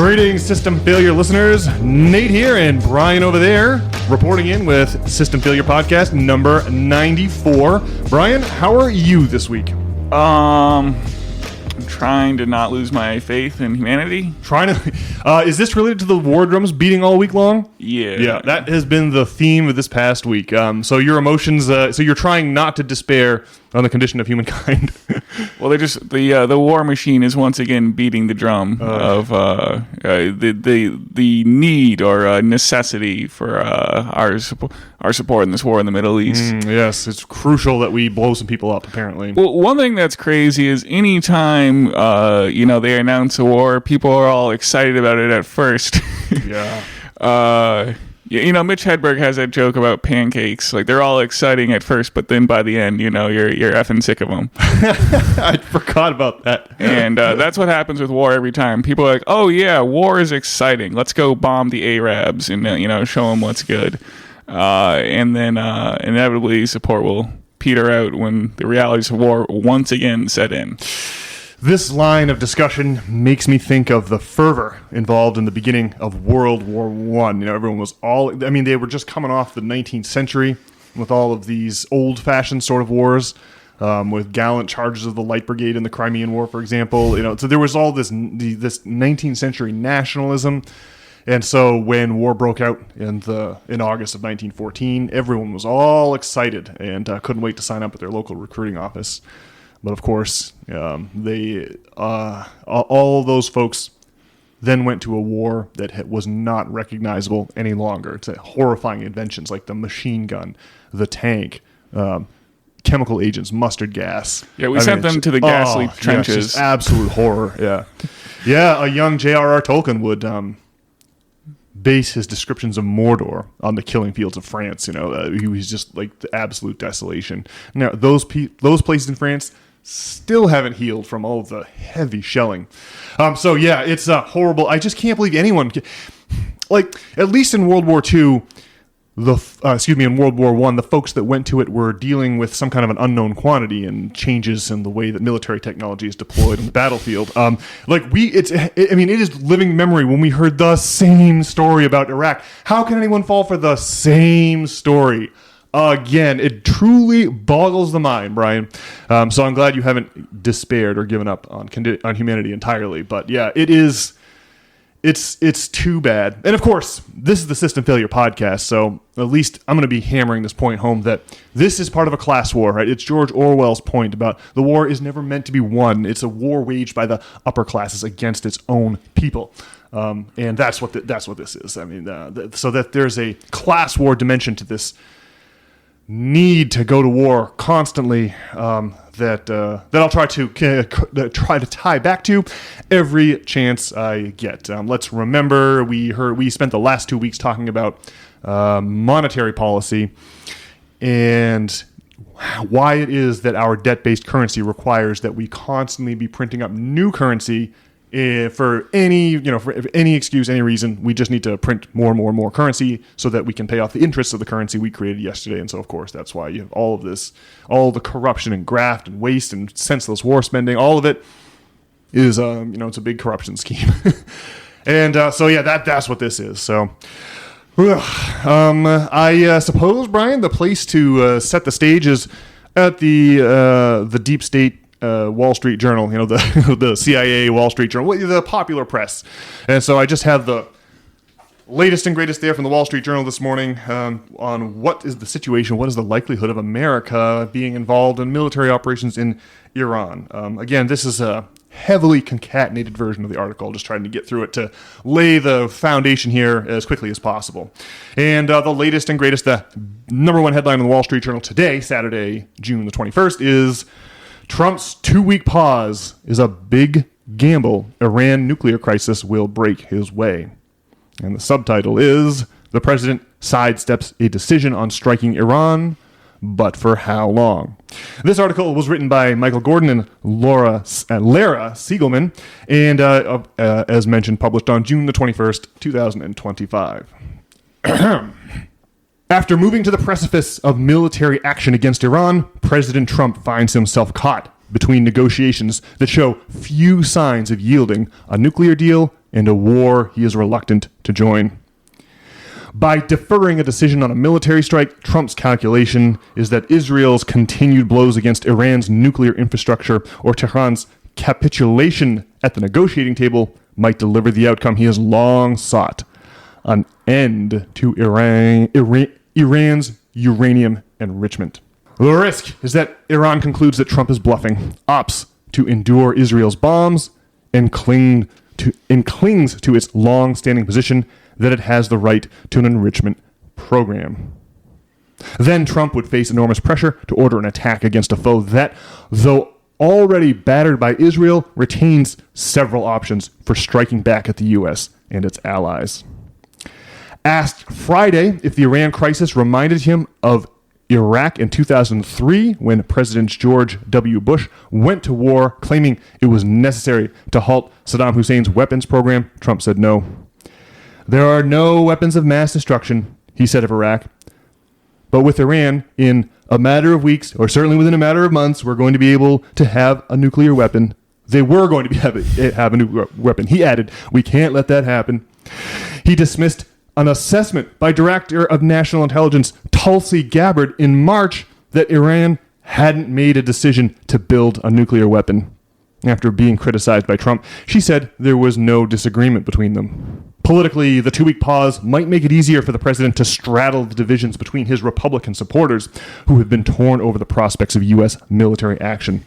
Greetings, System Failure listeners. Nate here and Brian over there, reporting in with System Failure Podcast number 94. Brian, how are you this week? I'm trying to not lose my faith in humanity. Is this related to the war drums beating all week long? Yeah. Yeah, that has been the theme of this past week. So your emotions, so you're trying not to despair on the condition of humankind. Well, the war machine is once again beating the drum of the need or necessity for our support in this war in the Middle East. Yes, it's crucial that we blow some people up, apparently. Well, one thing that's crazy is anytime they announce a war, people are all excited about it at first. Yeah. Mitch Hedberg has that joke about pancakes. Like, they're all exciting at first, but then by the end, you're effing sick of them. I forgot about that. And that's what happens with war every time. People are like, oh, yeah, war is exciting. Let's go bomb the Arabs and, show them what's good. And then inevitably support will peter out when the realities of war once again set in. This line of discussion makes me think of the fervor involved in the beginning of World War I. Everyone was they were just coming off the 19th century with all of these old-fashioned sort of wars, with gallant charges of the Light Brigade in the Crimean War, for example. So there was all this 19th century nationalism. And so when war broke out in August of 1914, everyone was all excited and couldn't wait to sign up at their local recruiting office. But of course, all of those folks then went to a war that was not recognizable any longer. It's horrifying inventions like the machine gun, the tank, chemical agents, mustard gas. Yeah, we sent them to the ghastly trenches. Yeah, just absolute horror. Yeah, yeah. A young J.R.R. Tolkien would base his descriptions of Mordor on the killing fields of France. He was just like the absolute desolation. Now, those places in France still haven't healed from all of the heavy shelling. So yeah, it's horrible. I just can't believe anyone, at least in World War II, in World War I, the folks that went to it were dealing with some kind of an unknown quantity and changes in the way that military technology is deployed on the battlefield. It is living memory when we heard the same story about Iraq. How can anyone fall for the same story again? It truly boggles the mind, Brian. So I'm glad you haven't despaired or given up on humanity entirely. But yeah, it's too bad. And of course, this is the System Failure Podcast, so at least I'm going to be hammering this point home that this is part of a class war, right? It's George Orwell's point about the war is never meant to be won. It's a war waged by the upper classes against its own people. And that's what this is. So that there's a class war dimension to this need to go to war constantly, that I'll try to tie back to every chance I get. Let's remember we spent the last 2 weeks talking about monetary policy and why it is that our debt-based currency requires that we constantly be printing up new currency. For any excuse, any reason, we just need to print more and more and more currency so that we can pay off the interest of the currency we created yesterday. And so, of course, that's why you have all of this, all the corruption and graft and waste and senseless war spending. All of it is, it's a big corruption scheme. And so, yeah, that's what this is. So, I suppose, Brian, the place to set the stage is at the deep state. Wall Street Journal, the CIA Wall Street Journal, the popular press. And so I just have the latest and greatest there from the Wall Street Journal this morning on what is the situation, what is the likelihood of America being involved in military operations in Iran. Again, this is a heavily concatenated version of the article, just trying to get through it to lay the foundation here as quickly as possible. And the latest and greatest, the number one headline in the Wall Street Journal today, Saturday, June the 21st, is Trump's 2-week pause is a big gamble. Iran nuclear crisis will break his way. And the subtitle is, the president sidesteps a decision on striking Iran, but for how long? This article was written by Michael Gordon and Lara Siegelman, and as mentioned, published on June the 21st, 2025. After moving to the precipice of military action against Iran, President Trump finds himself caught between negotiations that show few signs of yielding a nuclear deal and a war he is reluctant to join. By deferring a decision on a military strike, Trump's calculation is that Israel's continued blows against Iran's nuclear infrastructure or Tehran's capitulation at the negotiating table might deliver the outcome he has long sought, an end to Iran's uranium enrichment. The risk is that Iran concludes that Trump is bluffing, opts to endure Israel's bombs, and clings to its long-standing position that it has the right to an enrichment program. Then Trump would face enormous pressure to order an attack against a foe that, though already battered by Israel, retains several options for striking back at the U.S. and its allies. Asked Friday if the Iran crisis reminded him of Iraq in 2003 when President George W. Bush went to war claiming it was necessary to halt Saddam Hussein's weapons program, Trump said no. There are no weapons of mass destruction, he said of Iraq. But with Iran, in a matter of weeks, or certainly within a matter of months, we're going to be able to have a nuclear weapon. They were going to have a nuclear weapon. He added, we can't let that happen. He dismissed an assessment by Director of National Intelligence Tulsi Gabbard in March that Iran hadn't made a decision to build a nuclear weapon. After being criticized by Trump, she said there was no disagreement between them. Politically, the 2-week pause might make it easier for the president to straddle the divisions between his Republican supporters, who have been torn over the prospects of U.S. military action.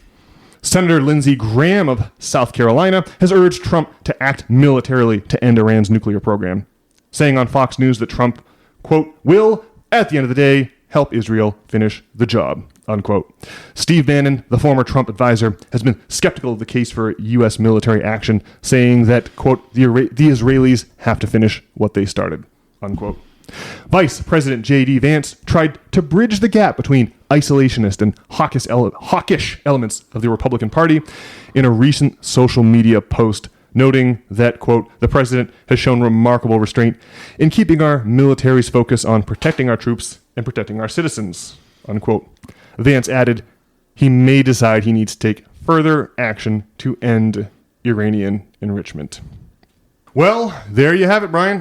Senator Lindsey Graham of South Carolina has urged Trump to act militarily to end Iran's nuclear program, saying on Fox News that Trump, quote, will, at the end of the day, help Israel finish the job, unquote. Steve Bannon, the former Trump advisor, has been skeptical of the case for U.S. military action, saying that, quote, the Israelis have to finish what they started, unquote. Vice President J.D. Vance tried to bridge the gap between isolationist and hawkish elements of the Republican Party in a recent social media post, noting that, quote, the president has shown remarkable restraint in keeping our military's focus on protecting our troops and protecting our citizens, unquote. Vance added, he may decide he needs to take further action to end Iranian enrichment. Well, there you have it, Brian.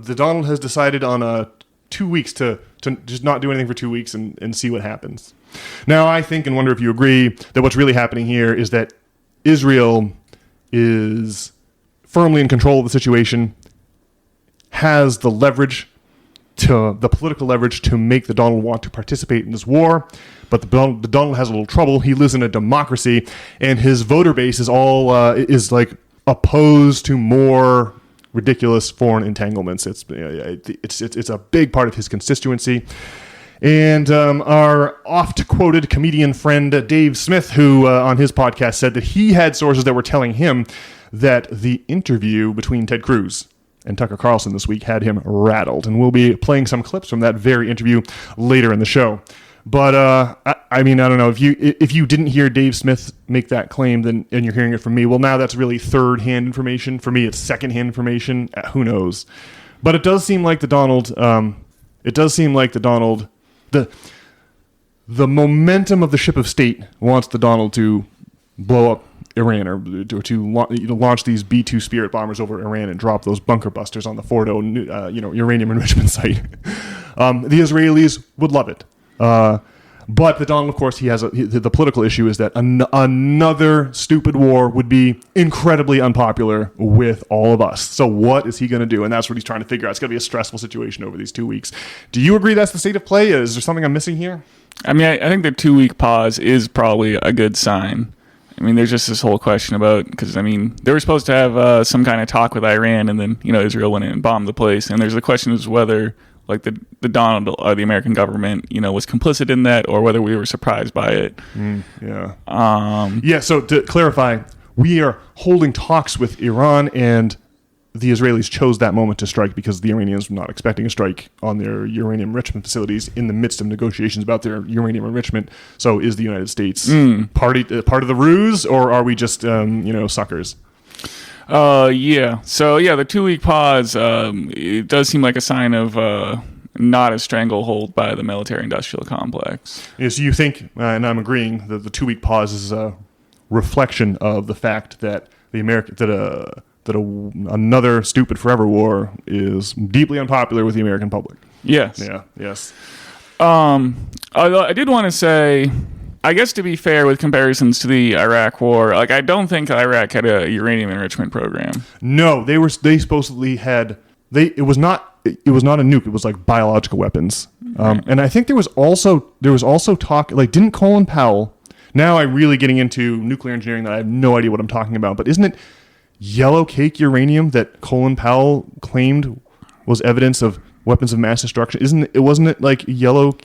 The Donald has decided on 2 weeks to just not do anything for 2 weeks and see what happens. Now, I think and wonder if you agree that what's really happening here is that Israel is firmly in control of the situation, has the political leverage to make the Donald want to participate in this war, but the Donald has a little trouble. He lives in a democracy, and his voter base is all opposed to more ridiculous foreign entanglements. It's a big part of his constituency. And our oft-quoted comedian friend Dave Smith, who on his podcast said that he had sources that were telling him that the interview between Ted Cruz and Tucker Carlson this week had him rattled. And we'll be playing some clips from that very interview later in the show. But I don't know, if you didn't hear Dave Smith make that claim, then and you're hearing it from me, well, now that's really third-hand information. For me, it's second-hand information. Who knows? But it does seem like the Donald. The momentum of the ship of state wants the Donald to blow up Iran or to launch these B-2 Spirit bombers over Iran and drop those bunker busters on the Fordo uranium enrichment site. The Israelis would love it. But the Donald, of course, the political issue is that another stupid war would be incredibly unpopular with all of us. So what is he going to do? And that's what he's trying to figure out. It's going to be a stressful situation over these 2 weeks. Do you agree that's the state of play? Is there something I'm missing here? I mean, I think the 2-week pause is probably a good sign. I mean, there's just this whole question about, because, I mean, they were supposed to have some kind of talk with Iran, and then, Israel went in and bombed the place. And there's the question is whether, like, the Donald or the American government, was complicit in that, or whether we were surprised by it. So to clarify, we are holding talks with Iran, and the Israelis chose that moment to strike because the Iranians were not expecting a strike on their uranium enrichment facilities in the midst of negotiations about their uranium enrichment. So is the United States part of the ruse, or are we just, suckers? Yeah. So, the 2-week pause, it does seem like a sign of not a stranglehold by the military-industrial complex. Yeah, so you think, and I'm agreeing, that the 2-week pause is a reflection of the fact that the that another stupid forever war is deeply unpopular with the American public. Yes. Yeah. Yes. Although I did want to say, I guess to be fair with comparisons to the Iraq War, like I don't think Iraq had a uranium enrichment program. No, they supposedly had. It was not a nuke. It was like biological weapons. And I think there was also talk, like, didn't Colin Powell? Now I'm really getting into nuclear engineering that I have no idea what I'm talking about. But isn't it yellow cake uranium that Colin Powell claimed was evidence of weapons of mass destruction? Wasn't it like yellow?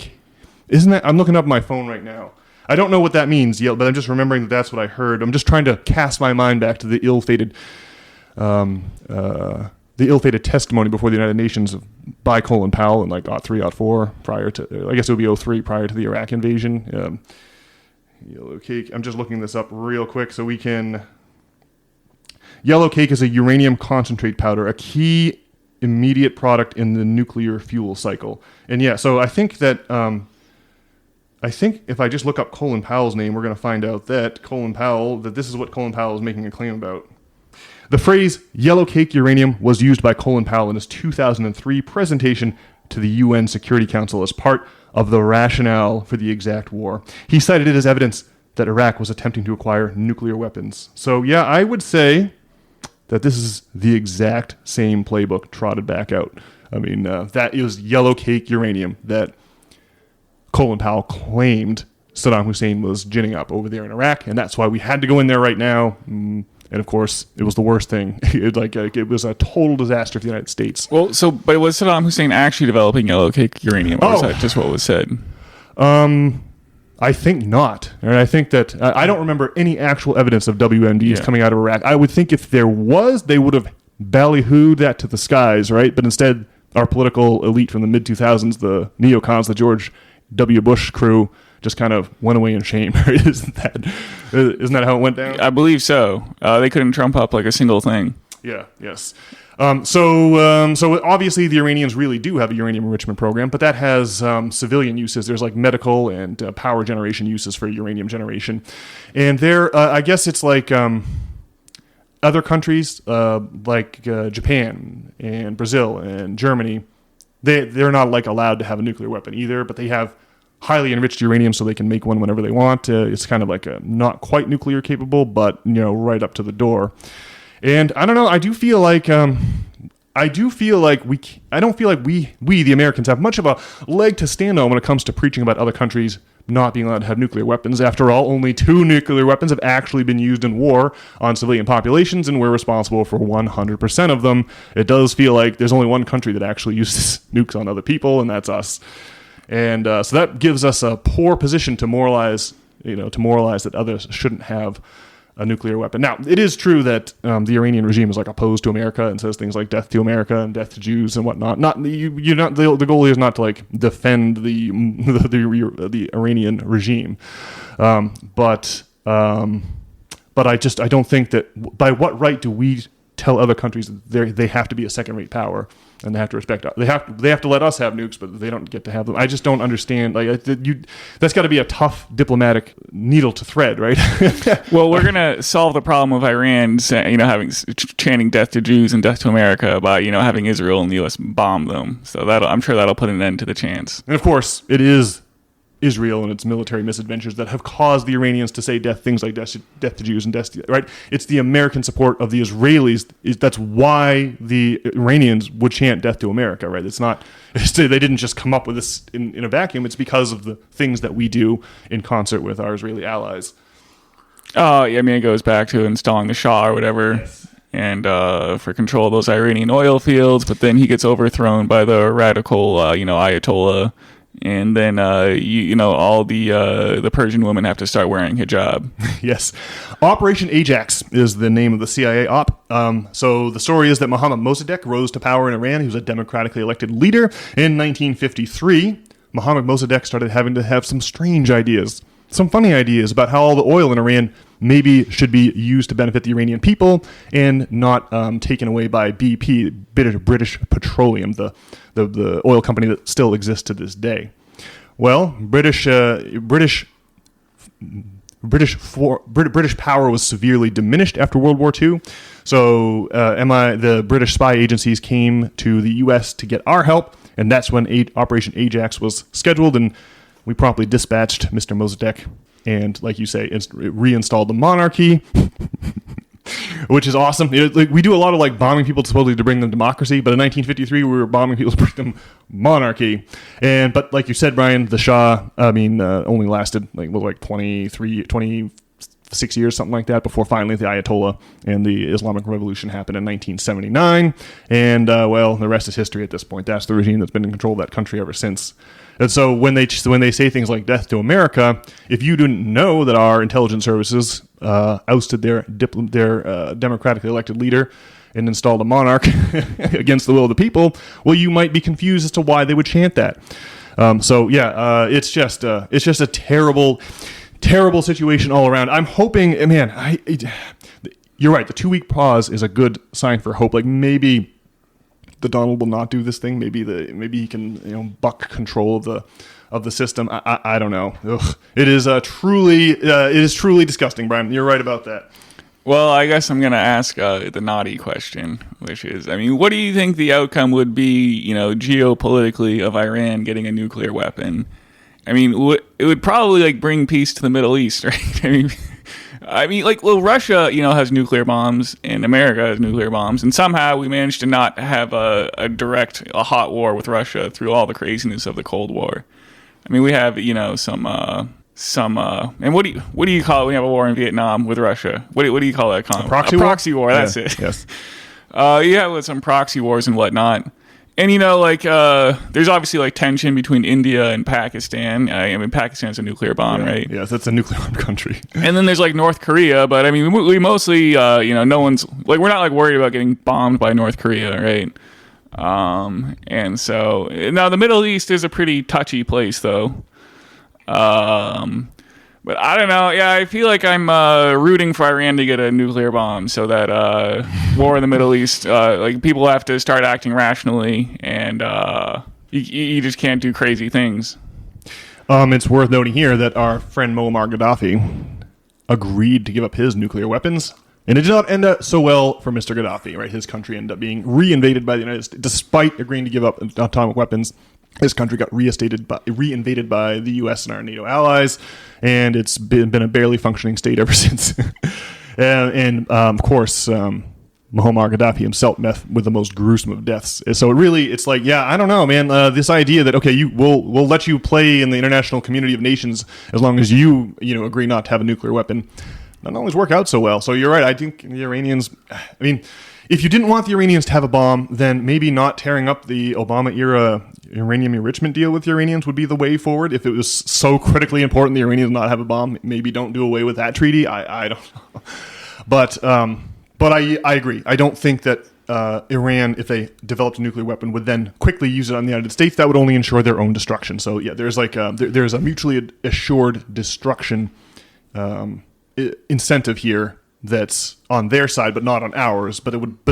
Isn't that? I'm looking up my phone right now. I don't know what that means, but I'm just remembering that that's what I heard. I'm just trying to cast my mind back to the ill-fated testimony before the United Nations by Colin Powell in like 03, 04, prior to, I guess it would be 03, prior to the Iraq invasion. Yellow cake. I'm just looking this up real quick so we can. Yellow cake is a uranium concentrate powder, a key immediate product in the nuclear fuel cycle. And yeah, so I think that if I just look up Colin Powell's name, we're going to find out that this is what Colin Powell is making a claim about. The phrase yellow cake uranium was used by Colin Powell in his 2003 presentation to the UN Security Council as part of the rationale for the exact war. He cited it as evidence that Iraq was attempting to acquire nuclear weapons. So yeah, I would say that this is the exact same playbook trotted back out. I mean, that is yellow cake uranium that Colin Powell claimed Saddam Hussein was ginning up over there in Iraq, and that's why we had to go in there right now. And of course, it was the worst thing. It was a total disaster for the United States. Well, but was Saddam Hussein actually developing yellow cake uranium, or was that just what was said? I think not. And I think that I don't remember any actual evidence of WMDs coming out of Iraq. I would think if there was, they would have ballyhooed that to the skies, right? But instead, our political elite from the mid-2000s, the neocons, the George W. Bush crew, just kind of went away in shame. Isn't that how it went down? I believe so. They couldn't trump up like a single thing. Yeah. Yes. So obviously the Iranians really do have a uranium enrichment program, but that has civilian uses. There's like medical and power generation uses for uranium generation, and I guess it's like other countries like Japan and Brazil and Germany. They're not like allowed to have a nuclear weapon either, but they have highly enriched uranium, so they can make one whenever they want. It's kind of like not quite nuclear capable, but right up to the door. And I don't know. I don't feel like we, the Americans, have much of a leg to stand on when it comes to preaching about other countries not being allowed to have nuclear weapons. After all, only 2 nuclear weapons have actually been used in war on civilian populations, and we're responsible for 100% of them. It does feel like there's only one country that actually uses nukes on other people, and that's us. And so that gives us a poor position to moralize that others shouldn't have a nuclear weapon. Now, it is true that the Iranian regime is like opposed to America and says things like "death to America" and "death to Jews" and whatnot. The goal is not to like defend the Iranian regime, but I don't think that by what right do we tell other countries that they have to be a second-rate power and they have to respect us. They have to let us have nukes, but they don't get to have them. I just don't understand. That's got to be a tough diplomatic needle to thread, right? Well, we're gonna solve the problem of Iran, chanting "death to Jews" and "death to America" by having Israel and the U.S. bomb them. So I'm sure that'll put an end to the chance. And of course, it is Israel and its military misadventures that have caused the Iranians to say things like death to Jews and death to, right? It's the American support of the Israelis. That's why the Iranians would chant "death to America," right? They didn't just come up with this in a vacuum. It's because of the things that we do in concert with our Israeli allies. Oh, yeah, I mean, it goes back to installing the Shah or whatever. Yes. And for control of those Iranian oil fields, but then he gets overthrown by the radical, Ayatollah. And then, all the Persian women have to start wearing hijab. Yes. Operation Ajax is the name of the CIA op. So the story is that Mohammad Mossadegh rose to power in Iran. He was a democratically elected leader. In 1953, Mohammad Mossadegh started having to have some strange ideas, some funny ideas about how all the oil in Iran maybe should be used to benefit the Iranian people and not taken away by BP, British Petroleum, the oil company that still exists to this day. Well, British British power was severely diminished after World War II. So the British spy agencies came to the U.S. to get our help, and that's when Operation Ajax was scheduled, and we promptly dispatched Mr. Mossadegh and, like you say, reinstalled the monarchy. Which is awesome. We do a lot of bombing people supposedly to bring them democracy, but in 1953 we were bombing people to bring them monarchy. But like you said, Brian, the Shah, only lasted 26 years, something like that, before finally the Ayatollah and the Islamic Revolution happened in 1979. And the rest is history at this point. That's the regime that's been in control of that country ever since. And so when they say things like "death to America," if you didn't know that our intelligence services ousted their democratically elected leader and installed a monarch against the will of the people, well, you might be confused as to why they would chant that. It's just a terrible situation all around. I'm hoping, man, you're right. The 2-week pause is a good sign for hope. Maybe the Donald will not do this thing. Maybe he can buck control of the system. I don't know. Ugh. It is truly disgusting, Brian. You're right about that. Well, I guess I'm going to ask the naughty question, which is, what do you think the outcome would be, geopolitically, of Iran getting a nuclear weapon? It would probably bring peace to the Middle East, right? Russia, has nuclear bombs, and America has nuclear bombs, and somehow we managed to not have a hot war with Russia through all the craziness of the Cold War. We have, some, and what do you call it when you have a war in Vietnam with Russia? What do you call that? A proxy war. That's it. Yes. With some proxy wars and whatnot. And, there's obviously, tension between India and Pakistan. Pakistan's a nuclear bomb, right? Yes, that's a nuclear-armed country. And then there's, North Korea. But, we mostly, no one's... we're not, worried about getting bombed by North Korea, right? And so... Now, the Middle East is a pretty touchy place, though. But I don't know. Yeah, I feel like I'm rooting for Iran to get a nuclear bomb so that war in the Middle East, people have to start acting rationally, and you just can't do crazy things. It's worth noting here that our friend Muammar Gaddafi agreed to give up his nuclear weapons, and it did not end up so well for Mr. Gaddafi. Right, his country ended up being reinvaded by the United States, despite agreeing to give up atomic weapons. This country got reinvaded by the U.S. and our NATO allies, and it's been a barely functioning state ever since. Of course, Muammar Gaddafi himself met with the most gruesome of deaths. So I don't know, man. This idea that we'll let you play in the international community of nations as long as you agree not to have a nuclear weapon, not always work out so well. So you're right. I think the Iranians. If you didn't want the Iranians to have a bomb, then maybe not tearing up the Obama-era uranium enrichment deal with the Iranians would be the way forward. If it was so critically important the Iranians not have a bomb, maybe don't do away with that treaty. I don't know. But I agree. I don't think that Iran, if they developed a nuclear weapon, would then quickly use it on the United States. That would only ensure their own destruction. So yeah, there's there's a mutually assured destruction incentive here that's on their side but not on ours, but it would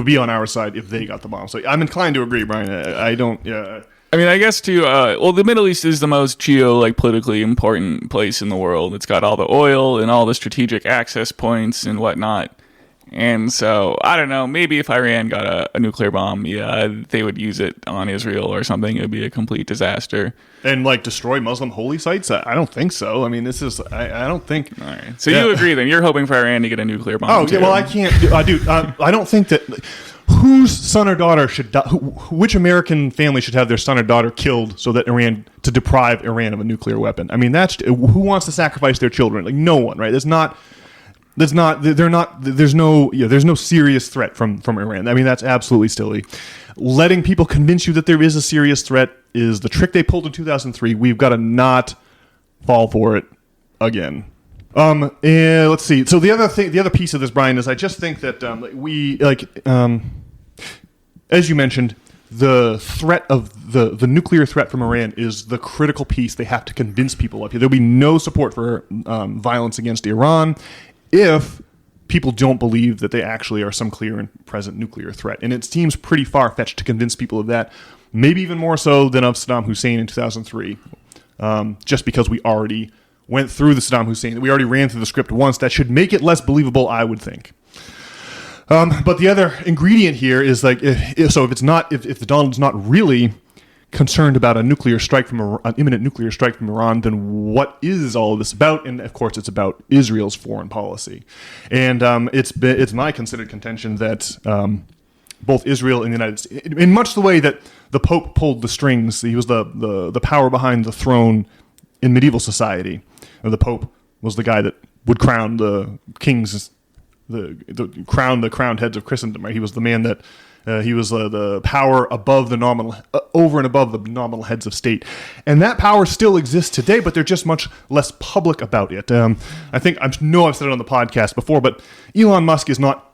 be on our side if they got the bomb. So I'm inclined to agree, Brian. I don't. Yeah. I guess too. The Middle East is the most politically important place in the world. It's got all the oil and all the strategic access points and whatnot. And so I don't know. Maybe if Iran got a nuclear bomb, they would use it on Israel or something. It would be a complete disaster. And destroy Muslim holy sites? I don't think so. This is I don't think. All right. So you agree then? You're hoping for Iran to get a nuclear bomb? Oh, yeah. Well, I can't, dude. I don't think that. Whose son or daughter should die? Which American family should have their son or daughter killed so that to deprive Iran of a nuclear weapon? That's who wants to sacrifice their children? No one, right? There's no serious threat from Iran. That's absolutely silly. Letting people convince you that there is a serious threat is the trick they pulled in 2003. We've got to not fall for it again. Let's see. So the other piece of this, Brian, is I just think that as you mentioned, the threat of the nuclear threat from Iran is the critical piece they have to convince people of. There'll be no support for violence against Iran if people don't believe that they actually are some clear and present nuclear threat. And it seems pretty far-fetched to convince people of that, maybe even more so than of Saddam Hussein in 2003, just because we already went through the Saddam Hussein. We already ran through the script once. That should make it less believable, I would think. But the other ingredient here is like, if the Donald's not really concerned about an imminent nuclear strike from Iran, then what is all of this about? And of course, it's about Israel's foreign policy. And it's my considered contention that both Israel and the United States, in much the way that the Pope pulled the strings, he was the power behind the throne in medieval society. The Pope was the guy that would crown the kings, the crowned heads of Christendom. Right? He was the man that he was the power above the nominal, over and above the nominal heads of state, and that power still exists today. But they're just much less public about it. I've said it on the podcast before, but Elon Musk is not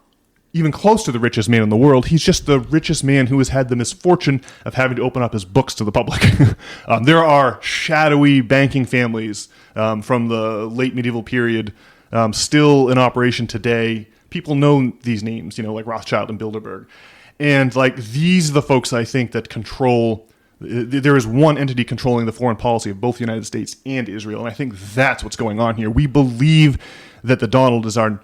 even close to the richest man in the world. He's just the richest man who has had the misfortune of having to open up his books to the public. There are shadowy banking families from the late medieval period still in operation today. People know these names, like Rothschild and Bilderberg. And like these are the folks I think that control. There is one entity controlling the foreign policy of both the United States and Israel, and I think that's what's going on here. We believe that the Donald is our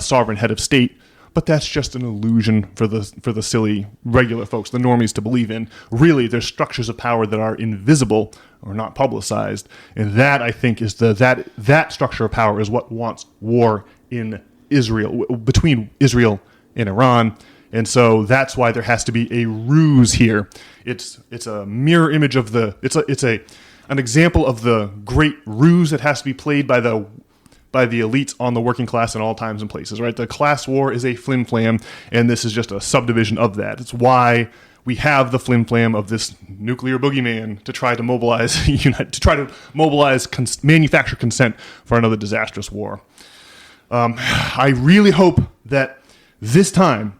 sovereign head of state, but that's just an illusion for the silly regular folks, the normies, to believe in. Really, there's structures of power that are invisible or not publicized, and that I think is that structure of power is what wants war in Israel, between Israel and Iran. And so that's why there has to be a ruse here. It's a mirror image of an example of the great ruse that has to be played by the elites on the working class in all times and places, right? The class war is a flim-flam, and this is just a subdivision of that. It's why we have the flim-flam of this nuclear boogeyman to try to mobilize, manufacture consent for another disastrous war. I really hope that this time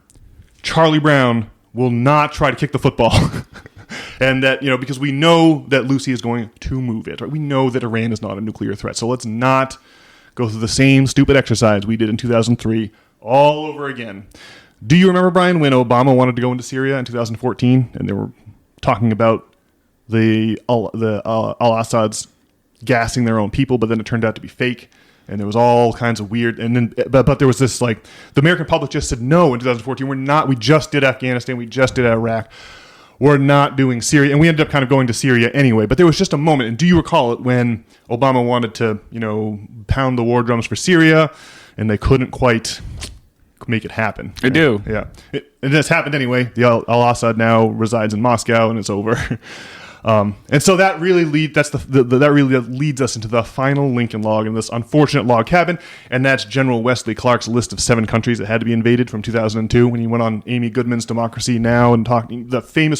Charlie Brown will not try to kick the football. And that, because we know that Lucy is going to move it, right? We know that Iran is not a nuclear threat. So let's not go through the same stupid exercise we did in 2003 all over again. Do you remember, Brian, when Obama wanted to go into Syria in 2014 and they were talking about the al-Assad's gassing their own people, but then it turned out to be fake? And there was all kinds of weird, and then, but there was this, like, the American public just said no in 2014. We just did Afghanistan, we just did Iraq, we're not doing Syria, and we ended up kind of going to Syria anyway. But there was just a moment, and do you recall it, when Obama wanted to, pound the war drums for Syria, and they couldn't quite make it happen? I do. Yeah. It has happened anyway. The al-Assad now resides in Moscow, and it's over. And so that really leads us into the final Lincoln log in this unfortunate log cabin, and that's General Wesley Clark's list of 7 countries that had to be invaded from 2002 when he went on Amy Goodman's Democracy Now! And talking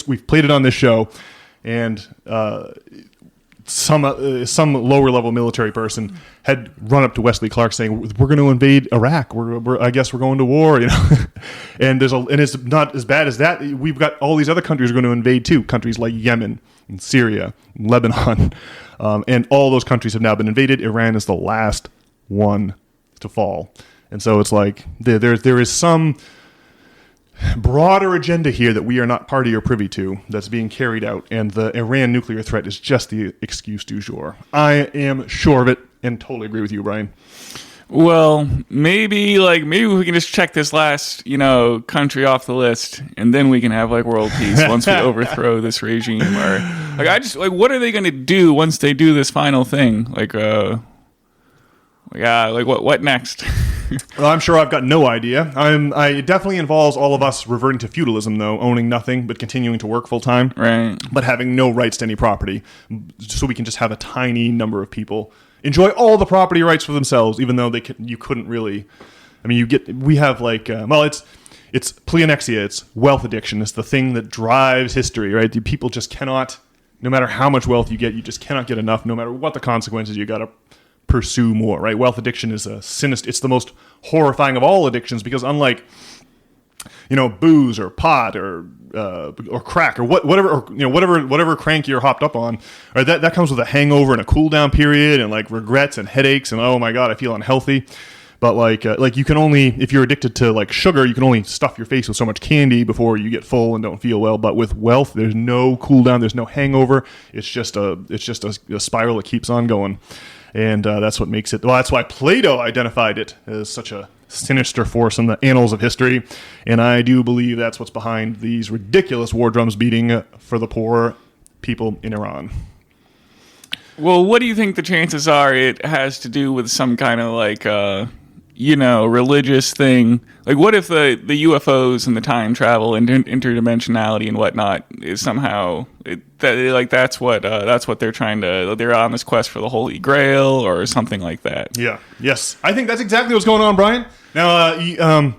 we've played it on this show, and some lower level military person had run up to Wesley Clark saying, "We're going to invade Iraq. I guess we're going to war." And it's not as bad as that. We've got all these other countries we're going to invade too. Countries like Yemen and Syria, Lebanon, and all those countries have now been invaded. Iran is the last one to fall, and so it's like there is some broader agenda here that we are not party or privy to that's being carried out, and the Iran nuclear threat is just the excuse du jour. I am sure of it and totally agree with you, Brian. Well, maybe we can just check this last, country off the list, and then we can have world peace once we overthrow this regime. Or what are they going to do once they do this final thing? What next? Well, I'm sure I've got no idea. It definitely involves all of us reverting to feudalism, though, owning nothing but continuing to work full time, right? But having no rights to any property, so we can just have a tiny number of people enjoy all the property rights for themselves, even though you couldn't really. I mean, we have it's pleonexia, it's wealth addiction. It's the thing that drives history, right? The people just cannot, no matter how much wealth you get, you just cannot get enough. No matter what the consequences, you got to pursue more, right? Wealth addiction is it's the most horrifying of all addictions, because unlike booze or pot or crack or whatever crank you're hopped up on, right, that comes with a hangover and a cool down period and regrets and headaches and, oh my god, I feel unhealthy. But you can only, if you're addicted to sugar, you can only stuff your face with so much candy before you get full and don't feel well. But with wealth, there's no cool down, there's no hangover. It's just a spiral that keeps on going. And that's what makes it. Well, that's why Plato identified it as such a sinister force in the annals of history. And I do believe that's what's behind these ridiculous war drums beating for the poor people in Iran. Well, what do you think the chances are it has to do with some kind of like, religious thing? Like, what if the UFOs and the time travel and interdimensionality and whatnot is somehow that's what they're trying to? They're on this quest for the Holy Grail or something like that. Yeah. Yes. I think that's exactly what's going on, Brian. Now, yeah,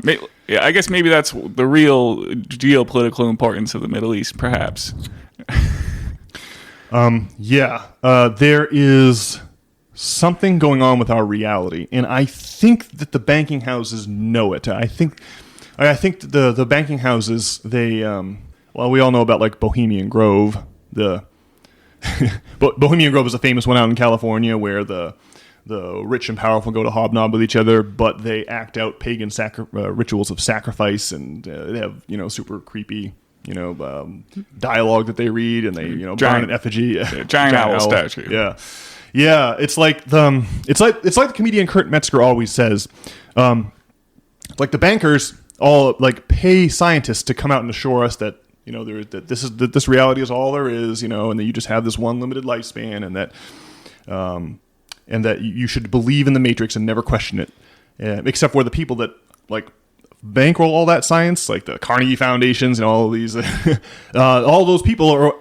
I guess maybe that's the real geopolitical importance of the Middle East, perhaps. There is something going on with our reality, and I think that the banking houses know it. I think the banking houses, they we all know about like Bohemian Grove. Bohemian Grove is a famous one out in California where the rich and powerful go to hobnob with each other, but they act out pagan rituals of sacrifice, and they have super creepy dialogue that they read, and they burn an effigy, giant owl statue. Yeah. It's like the comedian Kurt Metzger always says, like the bankers all like pay scientists to come out and assure us that that this reality is all there is, and that you just have this one limited lifespan, and that you should believe in the Matrix and never question it, except for the people that like bankroll all that science, like the Carnegie Foundations and all of these. All those people are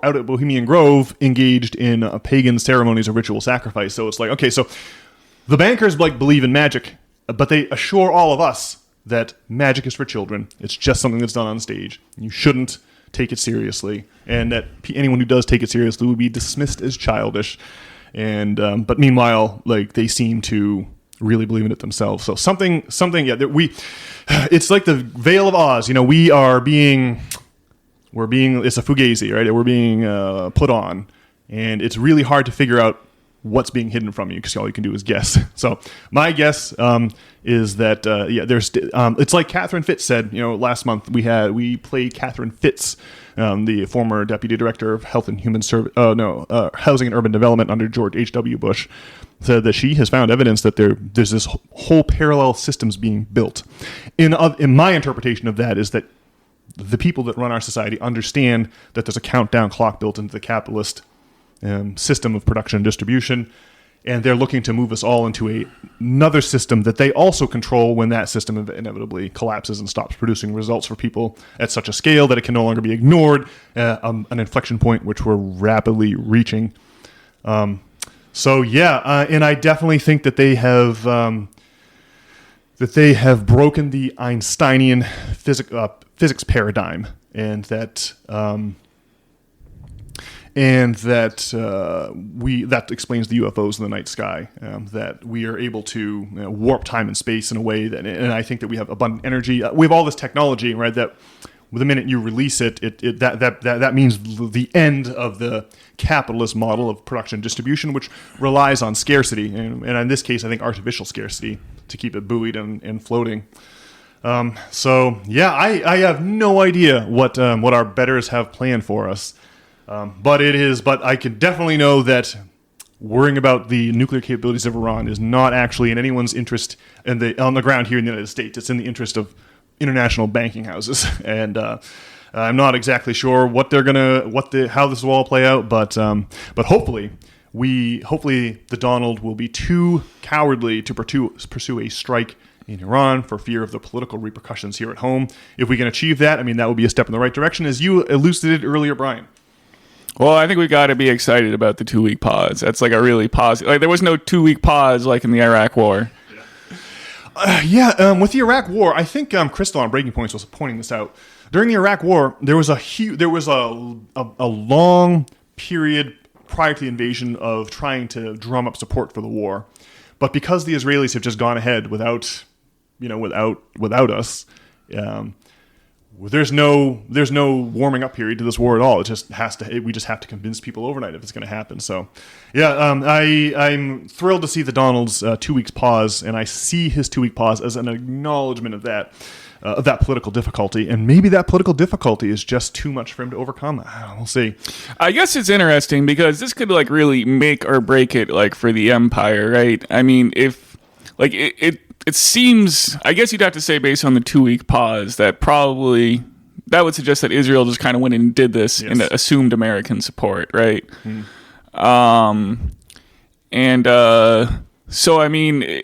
out at Bohemian Grove engaged in pagan ceremonies of ritual sacrifice. So it's like, okay, so the bankers like believe in magic, but they assure all of us that magic is for children. It's just something that's done on stage. You shouldn't take it seriously, and that anyone who does take it seriously would be dismissed as childish. And but meanwhile, like they seem to really believe in it themselves. So something, yeah. It's like the Veil of Oz. It's a fugazi, right? We're being put on, and it's really hard to figure out what's being hidden from you because all you can do is guess. So my guess is that there's. It's like Catherine Fitz said. Last month we played Catherine Fitz, the former deputy director of Health and Human Housing and Urban Development under George H.W. Bush, said that she has found evidence that there's this whole parallel systems being built. In my interpretation of that is that the people that run our society understand that there's a countdown clock built into the capitalist system of production and distribution, and they're looking to move us all into another system that they also control when that system inevitably collapses and stops producing results for people at such a scale that it can no longer be ignored, an inflection point which we're rapidly reaching. And I definitely think that they have broken the Einsteinian physics paradigm, and that that explains the UFOs in the night sky. That we are able to warp time and space in a way and I think that we have abundant energy. We have all this technology, right? That the minute you release it that means the end of the capitalist model of production and distribution, which relies on scarcity, and in this case, I think artificial scarcity to keep it buoyed and floating. I have no idea what our betters have planned for us. But I can definitely know that worrying about the nuclear capabilities of Iran is not actually in anyone's interest on the ground here in the United States. It's in the interest of international banking houses, and I'm not exactly sure how this will all play out. But hopefully the Donald will be too cowardly to pursue a strike in Iran for fear of the political repercussions here at home. If we can achieve that, that would be a step in the right direction, as you elucidated earlier, Brian. Well, I think we got to be excited about the 2-week pause. That's like a really positive. Like there was no 2-week pause like in the Iraq War. With the Iraq War, I think Crystal on Breaking Points was pointing this out. During the Iraq War, there was a long period prior to the invasion of trying to drum up support for the war, but because the Israelis have just gone ahead without us. There's no warming up period to this war at all. We just have to convince people overnight if it's going to happen. So, I'm thrilled to see the Donald's 2 weeks pause, and I see his 2 week pause as an acknowledgement of that. of that political difficulty, and maybe that political difficulty is just too much for him to overcome. We'll see. I guess it's interesting because this could like really make or break it like for the empire, right? I mean, if like it seems, I guess you'd have to say based on the 2-week pause that probably that would suggest that Israel just kind of went and did this and assumed American support, right? So I mean,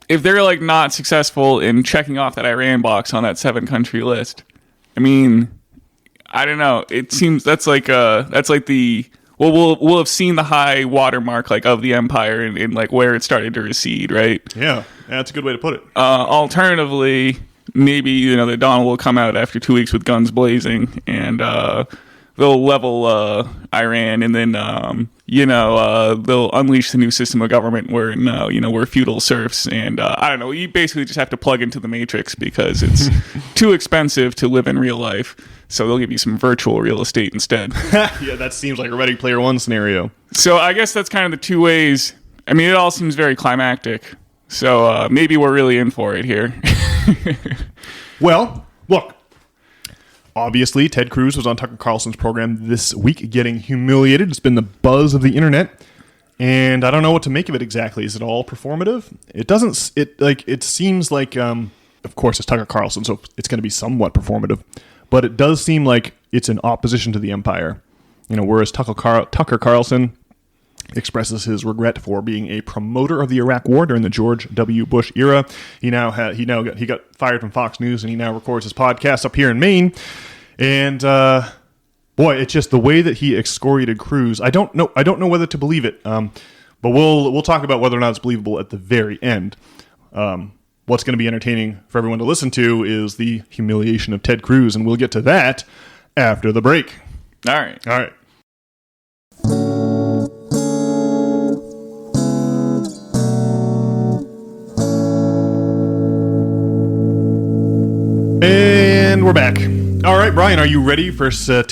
if they're like not successful in checking off that Iran box on that 7-country list, I mean, I don't know. It seems that's like the we'll have seen the high watermark like of the empire and like where it started to recede, right? Yeah, that's a good way to put it. Alternatively, maybe the Donald will come out after 2 weeks with guns blazing and they'll level Iran, and then they'll unleash the new system of government where we're feudal serfs, and I don't know. You basically just have to plug into the matrix because it's too expensive to live in real life. So they'll give you some virtual real estate instead. Yeah, that seems like a Ready Player One scenario. So I guess that's kind of the two ways. I mean, it all seems very climactic. So maybe we're really in for it here. Well, look. Obviously, Ted Cruz was on Tucker Carlson's program this week getting humiliated. It's been the buzz of the internet. And I don't know what to make of it exactly. Is it all performative? It seems like, of course, it's Tucker Carlson, so it's going to be somewhat performative. But it does seem like it's in opposition to the empire. Whereas Tucker Carlson expresses his regret for being a promoter of the Iraq War during the George W. Bush era. He got fired from Fox News, and he now records his podcast up here in Maine. And boy, it's just the way that he excoriated Cruz. I don't know whether to believe it. But we'll talk about whether or not it's believable at the very end. What's going to be entertaining for everyone to listen to is the humiliation of Ted Cruz, and we'll get to that after the break. All right. And we're back. All right, Brian, are you ready for us to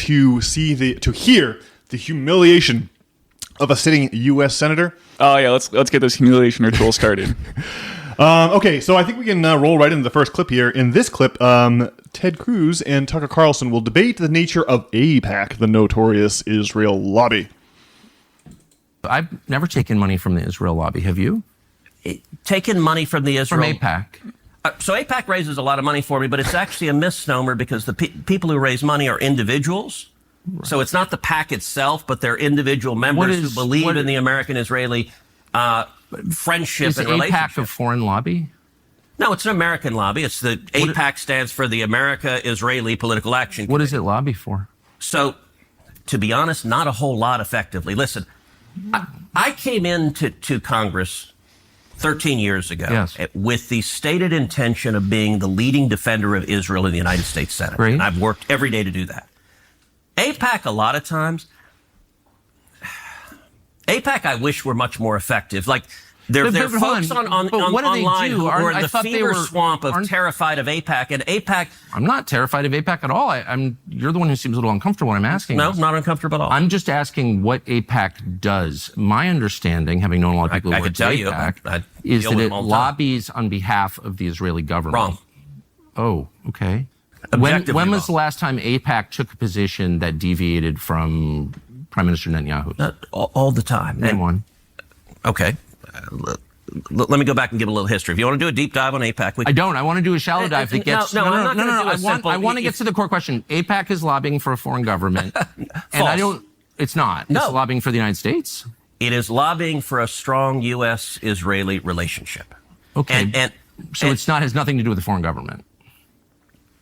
hear the humiliation of a sitting U.S. senator? Oh yeah, let's get this humiliation ritual started. Okay, so I think we can roll right into the first clip here. In this clip, Ted Cruz and Tucker Carlson will debate the nature of AIPAC, the notorious Israel lobby. I've never taken money from the Israel lobby. Have you? Taken money from the Israel... From AIPAC. So AIPAC raises a lot of money for me, but it's actually a misnomer because the people who raise money are individuals. Right. So it's not the PAC itself, but they're individual members who believe in the American-Israeli friendship and relationship. Is AIPAC a foreign lobby? No, it's an American lobby. It's the AIPAC stands for the America-Israeli Political Action Committee. What does it lobby for? So, to be honest, not a whole lot effectively. Listen, I came into Congress 13 years ago with the stated intention of being the leading defender of Israel in the United States Senate. Great. And I've worked every day to do that. AIPAC, a lot of times, AIPAC, I wish were much more effective. Like, there are folks online who are in the fever swamp of terrified of AIPAC, and AIPAC... I'm not terrified of AIPAC at all. You're the one who seems a little uncomfortable when I'm asking. No, not uncomfortable at all. I'm just asking what AIPAC does. My understanding, having known a lot of people who work at AIPAC, is that it lobbies on behalf of the Israeli government. Wrong. Oh, okay. When was the last time AIPAC took a position that deviated from Prime Minister Netanyahu? All the time. Name one. Okay. Let me go back and give a little history. If you want to do a deep dive on AIPAC, I don't. I want to do a shallow dive that gets... No. I want to get to the core question. AIPAC is lobbying for a foreign government. And I don't... It's not. No. It's lobbying for the United States. It is lobbying for a strong U.S.-Israeli relationship. Okay. So it's not has nothing to do with the foreign government.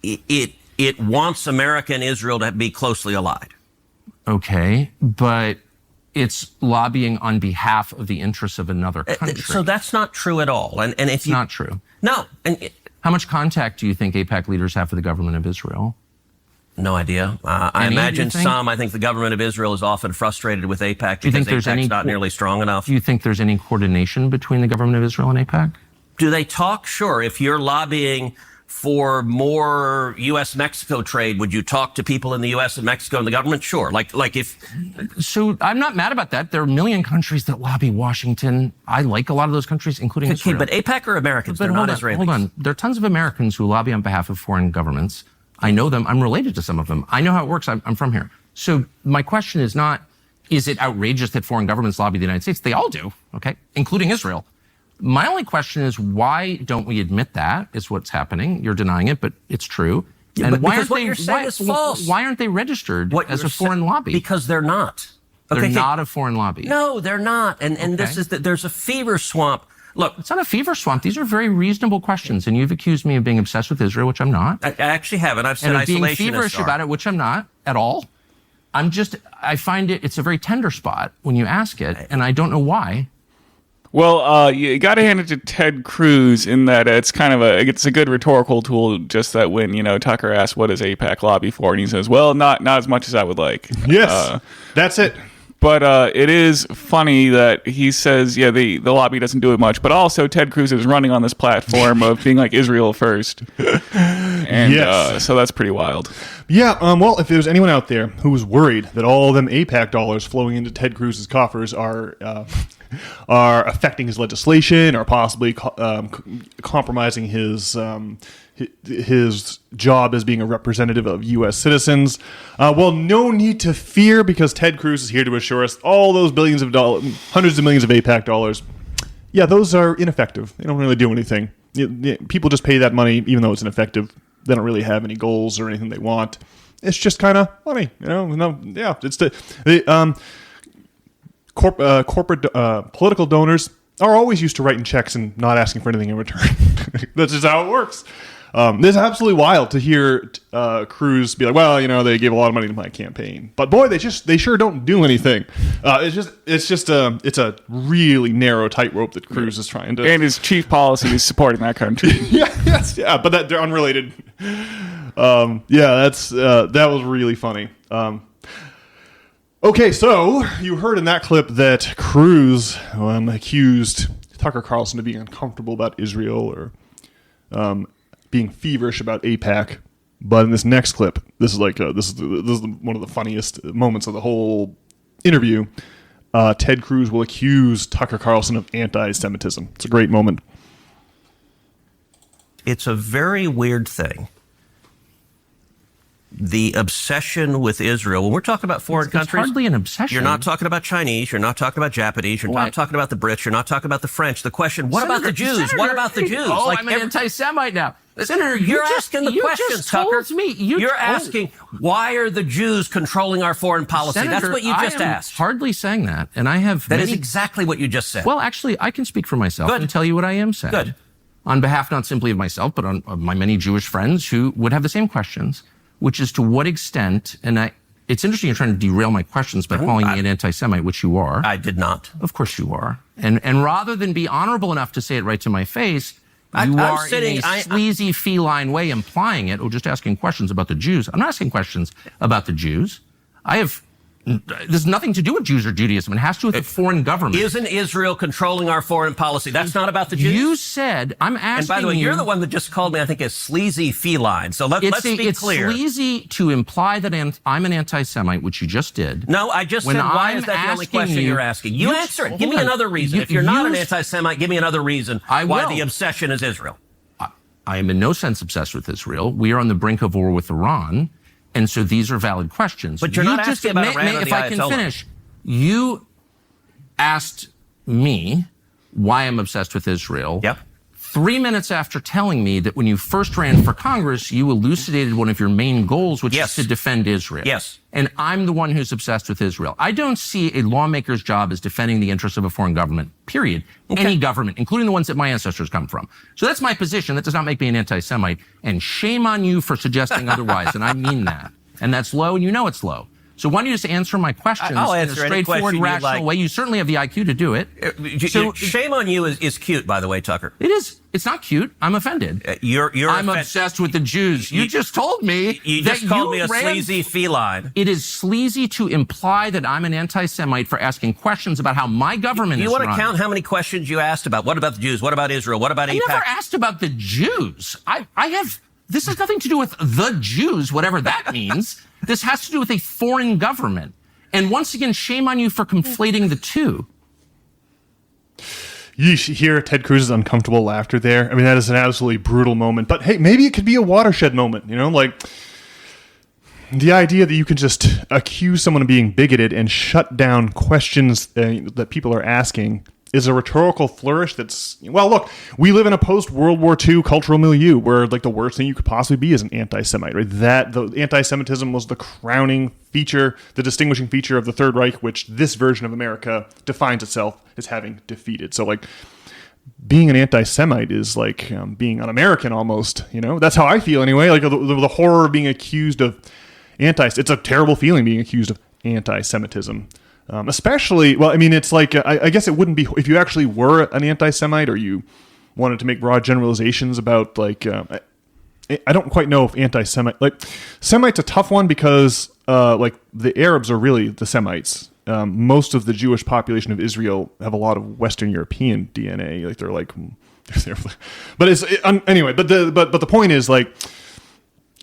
It wants America and Israel to be closely allied. Okay, but it's lobbying on behalf of the interests of another country. So that's not true at all. And if it's not true. No. How much contact do you think AIPAC leaders have with the government of Israel? No idea. I imagine some. I think the government of Israel is often frustrated with AIPAC because AIPAC's not nearly strong enough. Do you think there's any coordination between the government of Israel and AIPAC? Do they talk? Sure. If you're lobbying for more U.S.-Mexico trade, would you talk to people in the U.S. and Mexico and the government? Sure. So I'm not mad about that. There are a million countries that lobby Washington. I like a lot of those countries, including Israel. But AIPAC are Americans. They're not Israelis. Hold on. There are tons of Americans who lobby on behalf of foreign governments. I know them. I'm related to some of them. I know how it works. I'm from here. So my question is not, is it outrageous that foreign governments lobby the United States? They all do, okay, including Israel. My only question is, why don't we admit that is what's happening? You're denying it, but it's true. Yeah, and why aren't you're saying is false. Why aren't they registered as a foreign lobby? Because they're not. They're not a foreign lobby. No, they're not. And this is that there's a fever swamp. Look, it's not a fever swamp. These are very reasonable questions, and you've accused me of being obsessed with Israel, which I'm not. I actually haven't. I've said and of being isolationist feverish about it, which I'm not at all. I find it's a very tender spot when you ask it, and I don't know why. Well, you got to hand it to Ted Cruz in that it's a good rhetorical tool. Just that when Tucker asks what does AIPAC lobby for, and he says, "Well, not as much as I would like." Yes, that's it. But it is funny that he says, yeah, the lobby doesn't do it much, but also Ted Cruz is running on this platform of being like Israel first, and so that's pretty wild. Yeah, well, if there's anyone out there who was worried that all them AIPAC dollars flowing into Ted Cruz's coffers are affecting his legislation or possibly compromising his job as being a representative of U.S. citizens, well, no need to fear, because Ted Cruz is here to assure us all those billions of dollars, hundreds of millions of AIPAC dollars, yeah, those are ineffective. They don't really do anything. People just pay that money, even though it's ineffective. They don't really have any goals or anything they want. It's just kind of money, It's corporate political donors are always used to writing checks and not asking for anything in return. That's just how it works. It's absolutely wild to hear Cruz be like, well, they gave a lot of money to my campaign, but boy, they sure don't do anything. It's a really narrow tightrope that Cruz is trying to. And his chief policy is supporting that country. But they're unrelated. That was really funny. Okay, so you heard in that clip that Cruz accused Tucker Carlson of being uncomfortable about Israel or being feverish about AIPAC. But in this next clip, this is one of the funniest moments of the whole interview. Ted Cruz will accuse Tucker Carlson of anti-Semitism. It's a great moment. It's a very weird thing. The obsession with Israel. When we're talking about foreign countries, it's hardly an obsession. You're not talking about Chinese. You're not talking about Japanese. You're not talking about the Brits. You're not talking about the French. The question: what about the Jews? What about the Jews? Oh, I'm an anti-Semite now. Senator, you're asking the questions, Tucker. You're asking, why are the Jews controlling our foreign policy? Senator, that's what you just asked. Hardly saying that, and I have. That is exactly what you just said. Well, actually, I can speak for myself and tell you what I am saying. Good. On behalf not simply of myself, but of my many Jewish friends who would have the same questions, which is to what extent, it's interesting you're trying to derail my questions by calling me an anti-Semite, which you are. I did not. Of course you are. And rather than be honorable enough to say it right to my face, you are in a sleazy feline way implying it, or just asking questions about the Jews. I'm not asking questions about the Jews. There's nothing to do with Jews or Judaism. It has to do with the foreign government. Isn't Israel controlling our foreign policy? That's not about the Jews? You said, I'm asking you... And by the way, you're the one that just called me, I think, a sleazy feline. So let's be clear. It's sleazy to imply that I'm an anti-Semite, which you just did. No, I just said, why is that the only question you're asking? You answer it. Give me another reason. If you're not an anti-Semite, give me another reason why the obsession is Israel. I am in no sense obsessed with Israel. We are on the brink of war with Iran. And so these are valid questions. But you're not asking about Iran or the Ayatollah. If I can finish, you asked me why I'm obsessed with Israel. Yep. 3 minutes after telling me that when you first ran for Congress, you elucidated one of your main goals, which is to defend Israel. Yes. And I'm the one who's obsessed with Israel. I don't see a lawmaker's job as defending the interests of a foreign government, period. Okay. Any government, including the ones that my ancestors come from. So that's my position. That does not make me an anti-Semite. And shame on you for suggesting otherwise. And I mean that. And that's low, and you know it's low. So why don't you just answer my questions I'll in a answer any straightforward, question you'd rational like. way? You certainly have the IQ to do it. So, shame on you is cute, by the way, Tucker. It is. It's not cute. I'm offended. I'm obsessed with the Jews. You just told me you that just called me a ran... sleazy feline. It is sleazy to imply that I'm an anti-Semite for asking questions about how my government is run. You want to count how many questions you asked about? What about the Jews? What about Israel? What about AIPAC? I never asked about the Jews. I have... This has nothing to do with the Jews, whatever that means. This has to do with a foreign government. And once again, shame on you for conflating the two. You hear Ted Cruz's uncomfortable laughter there. I mean, that is an absolutely brutal moment. But hey, maybe it could be a watershed moment, you know? Like, the idea that you can just accuse someone of being bigoted and shut down questions that people are asking is a rhetorical flourish that's, well, look, we live in a post-World War II cultural milieu where, like, the worst thing you could possibly be is an anti-Semite, right? The anti-Semitism was the crowning feature, the distinguishing feature of the Third Reich, which this version of America defines itself as having defeated. So, like, being an anti-Semite is like being un-American almost, you know? That's how I feel anyway. Like, the horror of being accused of it's a terrible feeling being accused of anti-Semitism. Especially, well, I mean, it's like, I guess it wouldn't be, if you actually were an anti-Semite or you wanted to make broad generalizations about, like, I don't quite know if anti-Semite, like, Semite's a tough one because, like, the Arabs are really the Semites. Most of the Jewish population of Israel have a lot of Western European DNA. Like, they're like, but it's, anyway, but the point is, like,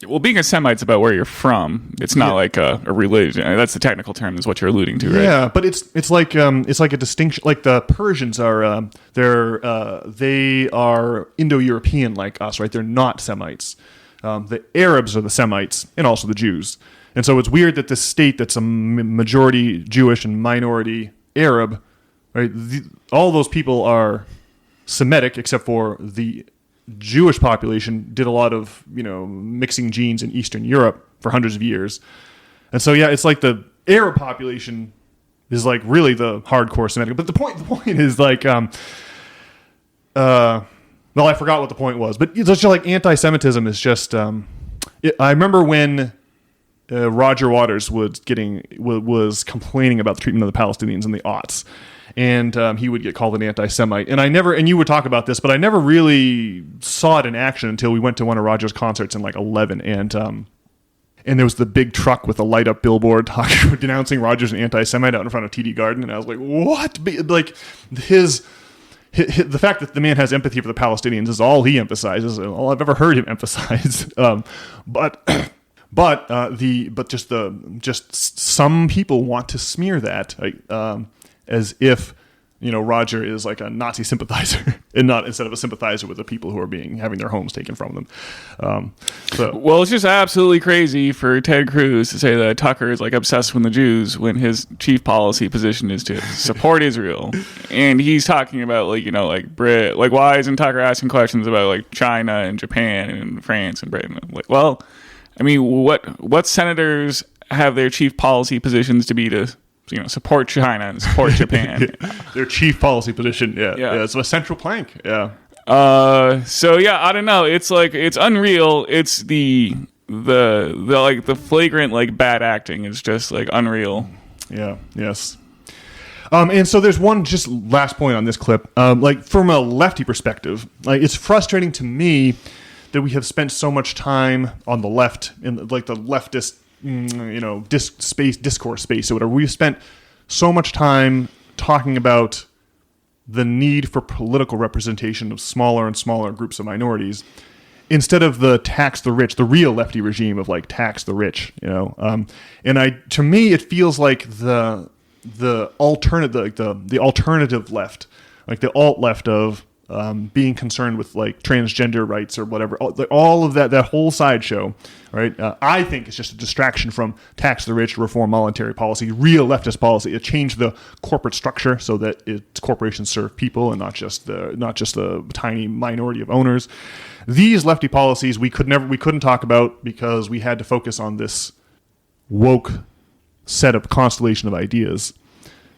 well, being a Semite's about where you're from. It's not like a religion. That's the technical term, is what you're alluding to, right? Yeah, but it's like a distinction. Like the Persians are, they are Indo-European like us, right? They're not Semites. The Arabs are the Semites, and also the Jews. And so it's weird that this state that's a majority Jewish and minority Arab, right? All those people are Semitic, except for the Jewish population did a lot of, mixing genes in Eastern Europe for hundreds of years. And so, yeah, it's like the Arab population is like really the hardcore Semitic. But the point is like, well, I forgot what the point was, but it's just like anti-Semitism is just, I remember when Roger Waters was complaining about the treatment of the Palestinians in the aughts. And he would get called an anti-Semite. And you would talk about this, but I never really saw it in action until we went to one of Roger's concerts in like 11. And there was the big truck with a light up billboard denouncing Roger's an anti-Semite out in front of TD Garden. And I was like, what? Like the fact that the man has empathy for the Palestinians is all he emphasizes, all I've ever heard him emphasize. But just some people want to smear that, as if, Roger is like a Nazi sympathizer and not instead of a sympathizer with the people who are having their homes taken from them. Well, it's just absolutely crazy for Ted Cruz to say that Tucker is like obsessed with the Jews when his chief policy position is to support Israel. And he's talking about why isn't Tucker asking questions about like China and Japan and France and Britain? Like, well, I mean, what senators have their chief policy positions to be to support China and support Japan? Their chief policy position, yeah, it's a central plank, yeah. So yeah, I don't know. It's like it's unreal. It's the flagrant like bad acting is just like unreal. Yeah. Yes. And so there's one just last point on this clip. Like from a lefty perspective, like it's frustrating to me that we have spent so much time on the left in like the leftist discourse space or whatever. We've spent so much time talking about the need for political representation of smaller and smaller groups of minorities instead of the tax the rich, the real lefty regime of like tax the rich, and to me it feels like the alternative left, like the alt left of being concerned with like transgender rights or whatever, all of that whole sideshow, right? I think it's just a distraction from tax the rich, reform monetary policy, real leftist policy. It changed the corporate structure so that its corporations serve people and not just the tiny minority of owners. These lefty policies we couldn't talk about because we had to focus on this woke set of constellation of ideas.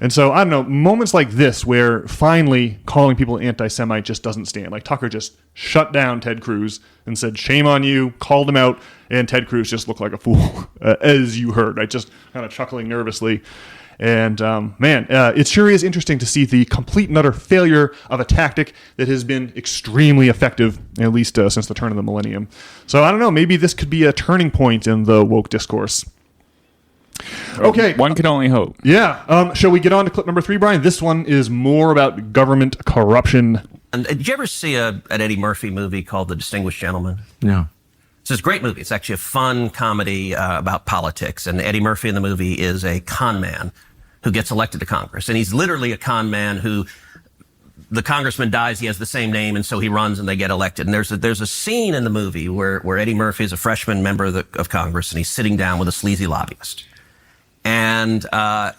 And so, I don't know, moments like this where finally calling people anti-Semite just doesn't stand. Like Tucker just shut down Ted Cruz and said, shame on you, called him out, and Ted Cruz just looked like a fool, as you heard, right? Just kind of chuckling nervously. And it sure is interesting to see the complete and utter failure of a tactic that has been extremely effective, at least since the turn of the millennium. So I don't know, maybe this could be a turning point in the woke discourse. Okay. One can only hope. Yeah. Shall we get on to clip number 3, Brian? This one is more about government corruption. And did you ever see an Eddie Murphy movie called The Distinguished Gentleman? No. It's a great movie. It's actually a fun comedy about politics. And Eddie Murphy in the movie is a con man who gets elected to Congress. And he's literally a con man who the congressman dies, he has the same name, and so he runs and they get elected. And there's a scene in the movie where Eddie Murphy is a freshman member of Congress, and he's sitting down with a sleazy lobbyist. And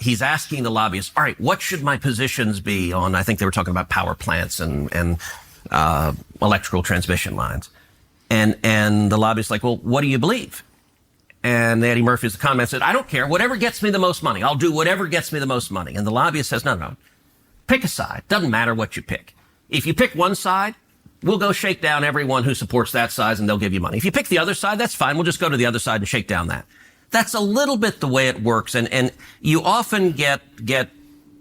he's asking the lobbyist, all right, what should my positions be on, I think they were talking about power plants and electrical transmission lines. And the lobbyist's like, well, what do you believe? And Eddie Murphy, as the con man, said, I don't care. Whatever gets me the most money. I'll do whatever gets me the most money. And the lobbyist says, no. Pick a side. Doesn't matter what you pick. If you pick one side, we'll go shake down everyone who supports that side and they'll give you money. If you pick the other side, that's fine. We'll just go to the other side and shake down that. That's a little bit the way it works. And you often get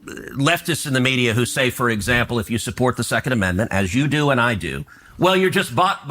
leftists in the media who say, for example, if you support the Second Amendment, as you do and I do, well, you're just bought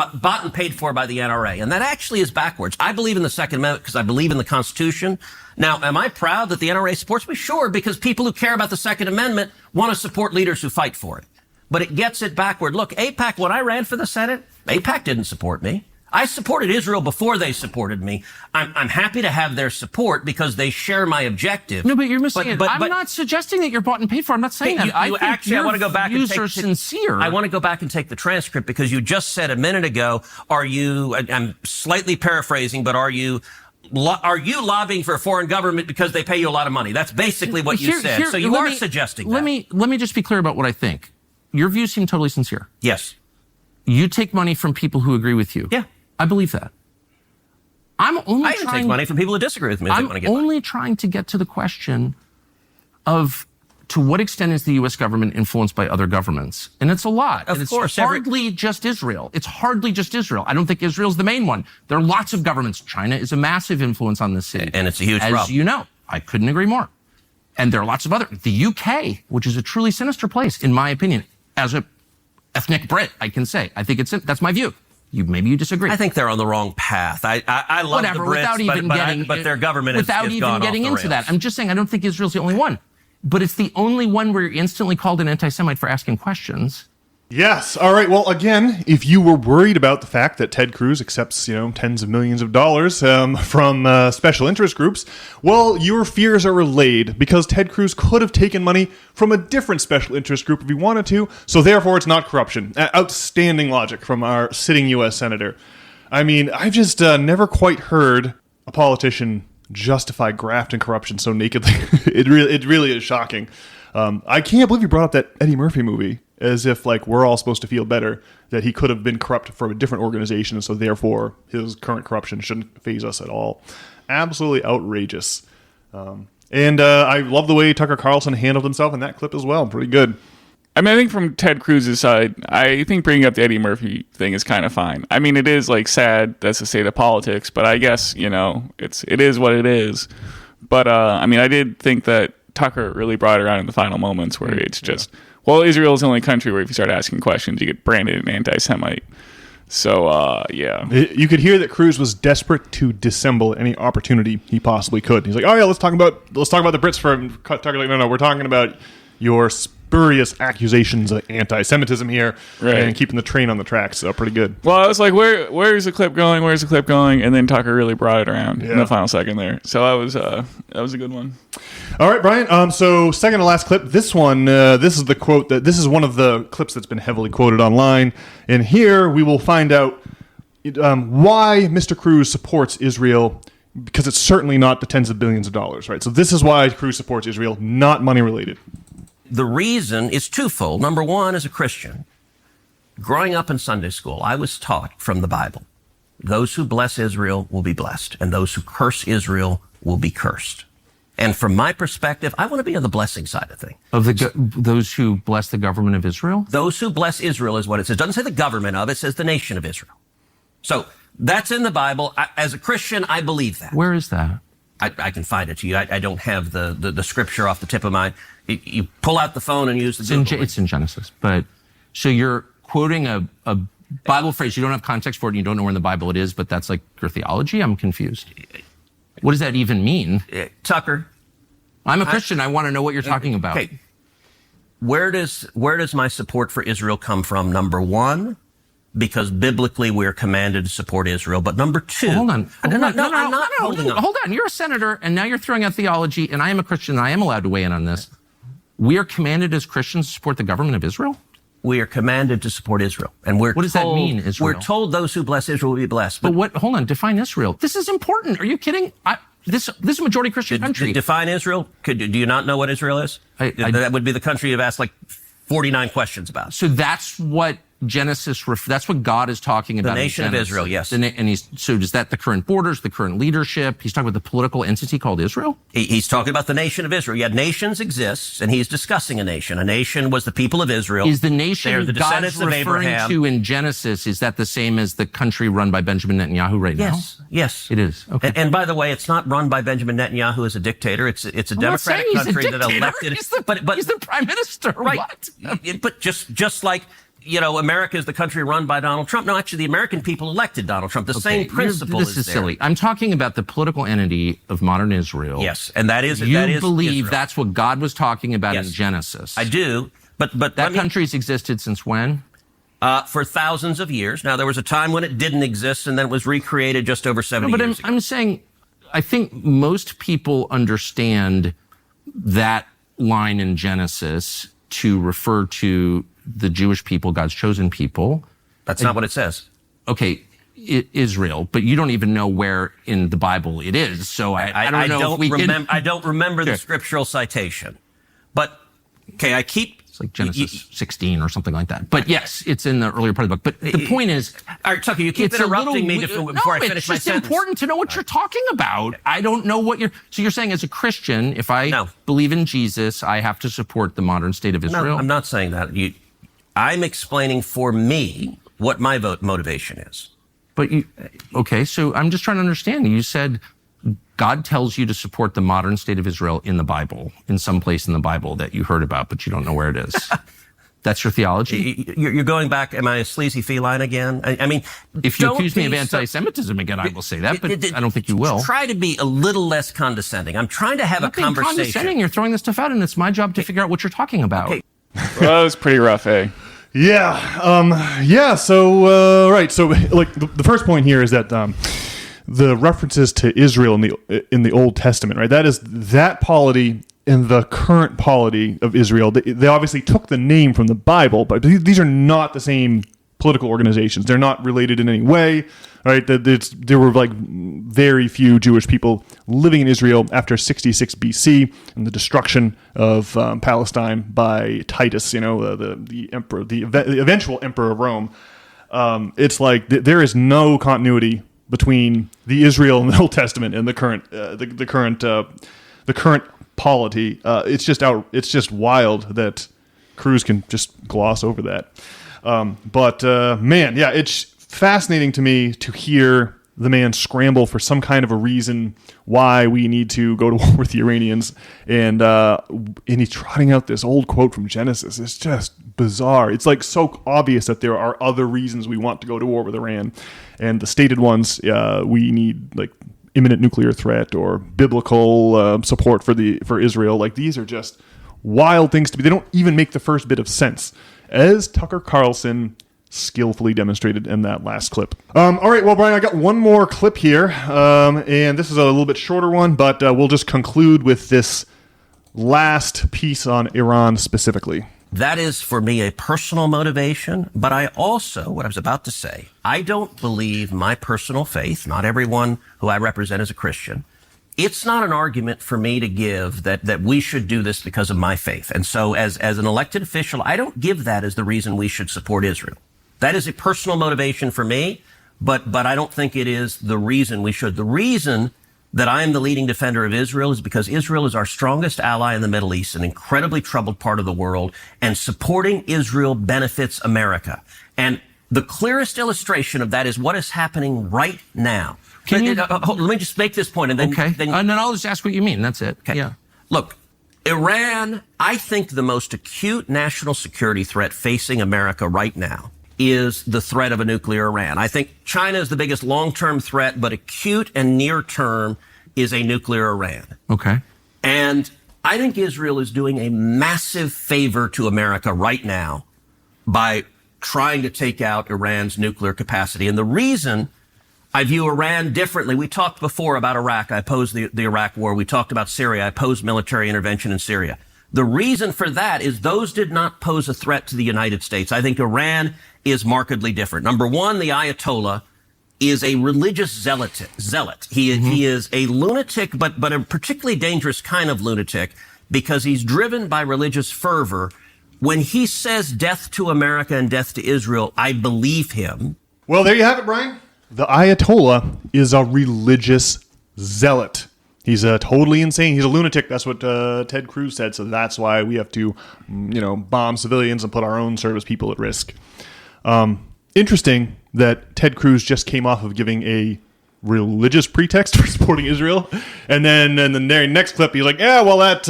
and paid for by the NRA. And that actually is backwards. I believe in the Second Amendment because I believe in the Constitution. Now, am I proud that the NRA supports me? Sure, because people who care about the Second Amendment want to support leaders who fight for it. But it gets it backward. Look, AIPAC, when I ran for the Senate, AIPAC didn't support me. I supported Israel before they supported me. I'm happy to have their support because they share my objective. No, but you're missing it. I'm not suggesting that you're bought and paid for. I'm not saying that. I want to go back and take sincere. I want to go back and take the transcript because you just said a minute ago, I'm slightly paraphrasing, but are you lobbying for a foreign government because they pay you a lot of money? That's basically what you said. So you are suggesting that. Let me just be clear about what I think. Your views seem totally sincere. Yes. You take money from people who agree with you. Yeah. I believe that. I even take money from people who disagree with me. I'm only trying to get to the question of to what extent is the U.S. government influenced by other governments? And it's a lot. Of course. It's hardly just Israel. It's hardly just Israel. I don't think Israel's the main one. There are lots of governments. China is a massive influence on this city. And it's a huge problem. As you know, I couldn't agree more. And there are lots of other. The UK, which is a truly sinister place, in my opinion, as a ethnic Brit, I can say. I think that's my view. Maybe you disagree. I think they're on the wrong path. I love the Brits, but their government has gone off the rails. Without even getting into that. I'm just saying I don't think Israel's the only one. But it's the only one where you're instantly called an anti-Semite for asking questions. Yes. All right. Well, again, if you were worried about the fact that Ted Cruz accepts, tens of millions of dollars from special interest groups, well, your fears are allayed because Ted Cruz could have taken money from a different special interest group if he wanted to. So therefore, it's not corruption. Outstanding logic from our sitting U.S. senator. I mean, I've just never quite heard a politician justify graft and corruption so nakedly. It really is shocking. I can't believe you brought up that Eddie Murphy movie. As if, we're all supposed to feel better that he could have been corrupt for a different organization, so therefore his current corruption shouldn't faze us at all. Absolutely outrageous. And I love the way Tucker Carlson handled himself in that clip as well. Pretty good. I mean, I think from Ted Cruz's side, I think bringing up the Eddie Murphy thing is kind of fine. I mean, it is, sad that's the state of politics, but I guess, it is what it is. But, I did think that Tucker really brought it around in the final moments where it's just... Yeah. Well, Israel is the only country where if you start asking questions, you get branded an anti-Semite. So, yeah. You could hear that Cruz was desperate to dissemble any opportunity he possibly could. He's like, oh, yeah, let's talk about the Brits for... Tucker's like, no, we're talking about your spurious accusations of anti-Semitism here and keeping the train on the tracks. So, pretty good. Well, I was like, where's the clip going? Where's the clip going? And then Tucker really brought it around in the final second there. So, that was a good one. All right, Brian. So second to last clip. This one, this is the quote this is one of the clips that's been heavily quoted online. And here we will find out why Mr. Cruz supports Israel, because it's certainly not the tens of billions of dollars, right? So this is why Cruz supports Israel, not money related. The reason is twofold. Number one, as a Christian, growing up in Sunday school, I was taught from the Bible, those who bless Israel will be blessed, and those who curse Israel will be cursed. And from my perspective, I want to be on the blessing side of things. Of those who bless the government of Israel? Those who bless Israel is what it says. It doesn't say the government of, it says the nation of Israel. So that's in the Bible. As a Christian, I believe that. Where is that? I can find it to you. I don't have the scripture off the tip of my... You pull out the phone and use the Google. It's in Genesis. But so you're quoting a Bible phrase. You don't have context for it and you don't know where in the Bible it is, but that's like your theology? I'm confused. What does that even mean? Tucker. I'm a Christian. I want to know what you're talking about. Okay. Where does my support for Israel come from? Number one, because biblically we're commanded to support Israel. But number two... Well, hold on. I'm not holding on. Hold on. You're a senator, and now you're throwing out theology, and I am a Christian, and I am allowed to weigh in on this. We are commanded as Christians to support the government of Israel? We are commanded to support Israel. And what does that mean, Israel? We're told those who bless Israel will be blessed. But what? Hold on. Define Israel. This is important. Are you kidding? This is a majority Christian country. Define Israel? Do you not know what Israel is? That would be the country you've asked like 49 questions about. So that's what Genesis, that's what God is talking about. The nation of Israel, yes. And so is that the current borders, the current leadership? He's talking about the political entity called Israel? He's talking about the nation of Israel. Yeah, nations exist, and he's discussing a nation. A nation was the people of Israel. Is the nation They're the descendants God's of referring Abraham. to in Genesis, is that the same as the country run by Benjamin Netanyahu right now? Yes. It is. Okay. And by the way, it's not run by Benjamin Netanyahu as a dictator. It's a democratic country that elected. He's the prime minister. Right. What? But just like, America is the country run by Donald Trump. No, actually, the American people elected Donald Trump. The same principle This is there. silly. I'm talking about the political entity of modern Israel. Yes, and that is You believe Israel. that's what God was talking about in Genesis. I do, but that country's existed since when? For thousands of years. Now, there was a time when it didn't exist, and then it was recreated just over 70 years ago. I'm saying, I think most people understand that line in Genesis to refer to the Jewish people, God's chosen people. That's not what it says. Okay, Israel, but you don't even know where in the Bible it is. So I don't know if we can... I don't remember the scriptural citation. But, okay, It's like Genesis 16 or something like that. But yes, it's in the earlier part of the book. But the point is... All right, Tucker, you keep interrupting me before I finish my sentence. It's just important to know what you're talking about. I don't know what you're... So you're saying as a Christian, if I believe in Jesus, I have to support the modern state of Israel? No, I'm not saying that. I'm explaining for me what my motivation is. But okay, so I'm just trying to understand. You said God tells you to support the modern state of Israel in the Bible, in some place in the Bible that you heard about, but you don't know where it is. That's your theology? You're going back, am I a sleazy feline again? I mean... If you accuse me of anti-Semitism again, I will say that, but I don't think you will. Try to be a little less condescending. I'm trying to have a conversation. Condescending. You're throwing this stuff out, and it's my job to figure out what you're talking about. Okay. Well, that was pretty rough, eh? Yeah. So, right. So, like, the first point here is that the references to Israel in the Old Testament, right? That is that polity and the current polity of Israel. They obviously took the name from the Bible, but these are not the same political organizations. They're not related in any way, right? There were like very few Jewish people living in Israel after 66 BC and the destruction of Palestine by Titus, the emperor, the eventual emperor of Rome. It's like there is no continuity between the Israel in the Old Testament and the current polity. It's just wild that Cruz can just gloss over that. But it's fascinating to me to hear the man scramble for some kind of a reason why we need to go to war with the Iranians, and he's trotting out this old quote from Genesis. It's just bizarre. It's like so obvious that there are other reasons we want to go to war with Iran, and the stated ones we need like imminent nuclear threat or biblical support for Israel. Like these are just wild things to be. They don't even make the first bit of sense, as Tucker Carlson skillfully demonstrated in that last clip. All right, well, Brian, I got one more clip here, and this is a little bit shorter one, but we'll just conclude with this last piece on Iran specifically. That is, for me, a personal motivation, but I also, what I was about to say, I don't believe my personal faith, not everyone who I represent is a Christian, it's not an argument for me to give that we should do this because of my faith. And so as an elected official, I don't give that as the reason we should support Israel. That is a personal motivation for me, but I don't think it is the reason we should. The reason that I am the leading defender of Israel is because Israel is our strongest ally in the Middle East, an incredibly troubled part of the world, and supporting Israel benefits America. And the clearest illustration of that is what is happening right now. Let me just make this point, and then and then I'll just ask what you mean. That's it. Okay. Yeah. Look, Iran, I think the most acute national security threat facing America right now is the threat of a nuclear Iran. I think China is the biggest long-term threat, but acute and near-term is a nuclear Iran. Okay. And I think Israel is doing a massive favor to America right now by trying to take out Iran's nuclear capacity. And the reason I view Iran differently, we talked before about Iraq. I opposed the Iraq war. We talked about Syria. I opposed military intervention in Syria. The reason for that is those did not pose a threat to the United States. I think Iran is markedly different. Number one, the Ayatollah is a religious zealot. He is a lunatic, but a particularly dangerous kind of lunatic because he's driven by religious fervor. When he says death to America and death to Israel, I believe him. Well, there you have it, Brian. The Ayatollah is a religious zealot. He's totally insane. He's a lunatic. That's what Ted Cruz said. So that's why we have to, bomb civilians and put our own service people at risk. Interesting that Ted Cruz just came off of giving a religious pretext for supporting Israel, and then in the next clip he's like, "Yeah, well, it's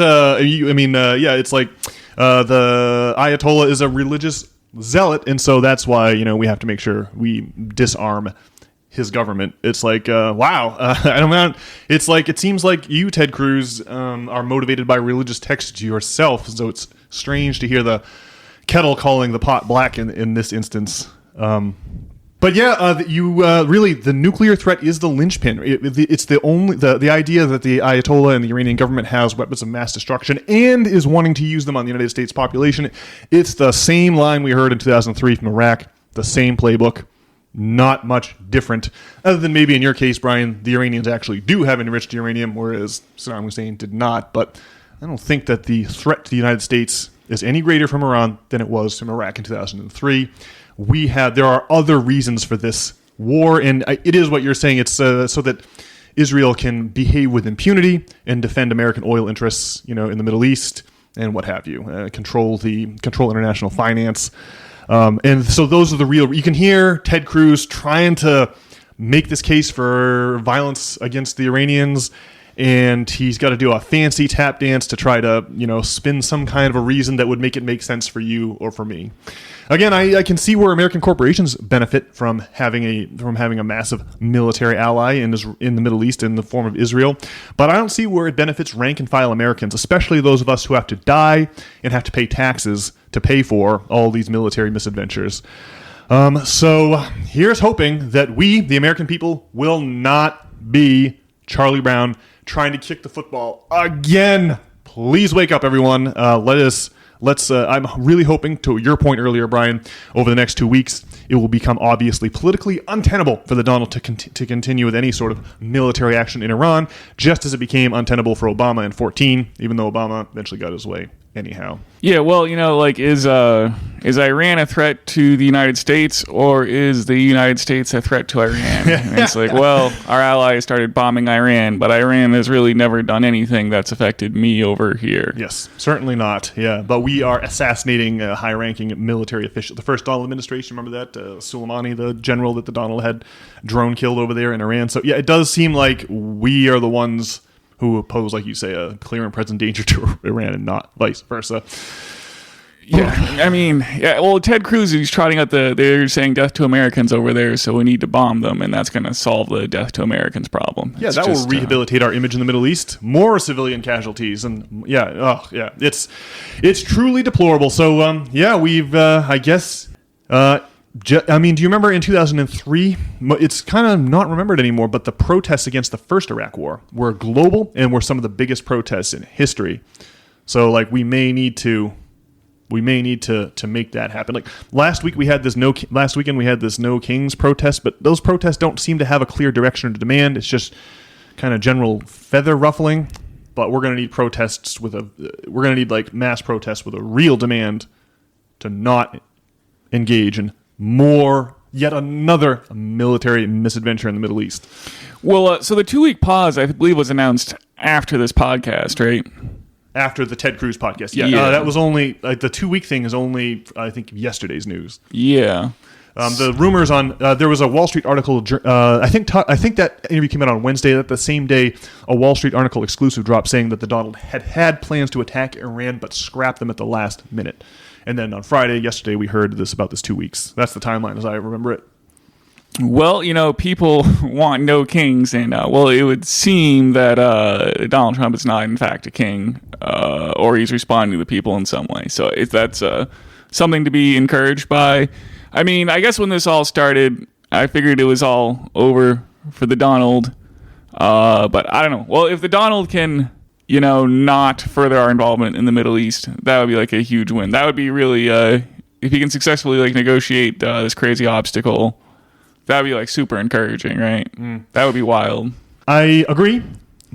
like the Ayatollah is a religious zealot, and so that's why we have to make sure we disarm his government." It's like, wow. I don't know. It's like, it seems like you, Ted Cruz, are motivated by religious texts yourself. So it's strange to hear the kettle calling the pot black in this instance. But yeah, really, the nuclear threat is the linchpin. It's the idea that the Ayatollah and the Iranian government has weapons of mass destruction and is wanting to use them on the United States population. It's the same line we heard in 2003 from Iraq, the same playbook. Not much different, other than maybe in your case, Brian, the Iranians actually do have enriched uranium, whereas Saddam Hussein did not. But I don't think that the threat to the United States is any greater from Iran than it was from Iraq in 2003. There are other reasons for this war, and it is what you're saying. It's so that Israel can behave with impunity and defend American oil interests, in the Middle East and what have you, control international finance. And so those are the real. You can hear Ted Cruz trying to make this case for violence against the Iranians, and he's got to do a fancy tap dance to try to, spin some kind of a reason that would make it make sense for you or for me. Again, I can see where American corporations benefit from having a massive military ally in the Middle East in the form of Israel, but I don't see where it benefits rank and file Americans, especially those of us who have to die and have to pay taxes to pay for all these military misadventures. So here's hoping that we, the American people, will not be Charlie Brown trying to kick the football again. Please wake up, everyone. I'm really hoping, to your point earlier, Brian, over the next 2 weeks, it will become obviously politically untenable for the Donald to continue with any sort of military action in Iran, just as it became untenable for Obama in 2014, even though Obama eventually got his way anyhow. Yeah, well, is Iran a threat to the United States, or is the United States a threat to Iran? And it's like, well, our allies started bombing Iran, but Iran has really never done anything that's affected me over here. Yes, certainly not. Yeah, but we are assassinating a high-ranking military official. The first Donald administration, remember that? Soleimani, the general that the Donald had drone killed over there in Iran. So yeah, it does seem like we are the ones who pose, like you say, a clear and present danger to Iran and not vice versa. Yeah, well, Ted Cruz is trotting out they're saying death to Americans over there, so we need to bomb them, and that's going to solve the death to Americans problem. Yeah, that will rehabilitate our image in the Middle East. More civilian casualties, and it's truly deplorable. So, we've, do you remember in 2003? It's kind of not remembered anymore, but the protests against the first Iraq war were global and were some of the biggest protests in history. So, we may need to make that happen. Like last weekend we had this No Kings protest, but those protests don't seem to have a clear direction or demand. It's just kind of general feather ruffling. But we're going to need mass protests with a real demand to not engage in yet another military misadventure in the Middle East. Well, so the 2-week pause, I believe, was announced after this podcast, right? After the Ted Cruz podcast. Yeah. Yeah. That was only, the 2-week thing is only, I think, yesterday's news. Yeah. The rumors on there was a Wall Street article. I think that interview came out on Wednesday. That the same day, a Wall Street article exclusive dropped saying that the Donald had plans to attack Iran, but scrapped them at the last minute. And then on Friday, yesterday, we heard about this 2 weeks. That's the timeline as I remember it. Well, people want no kings, and it would seem that Donald Trump is not, in fact, a king, or he's responding to the people in some way. So that's something to be encouraged by. I mean, I guess when this all started, I figured it was all over for the Donald, but I don't know. Well, if the Donald can, not further our involvement in the Middle East, that would be like a huge win. That would be really, if he can successfully negotiate this crazy obstacle, that would be super encouraging, right? That would be wild. I agree.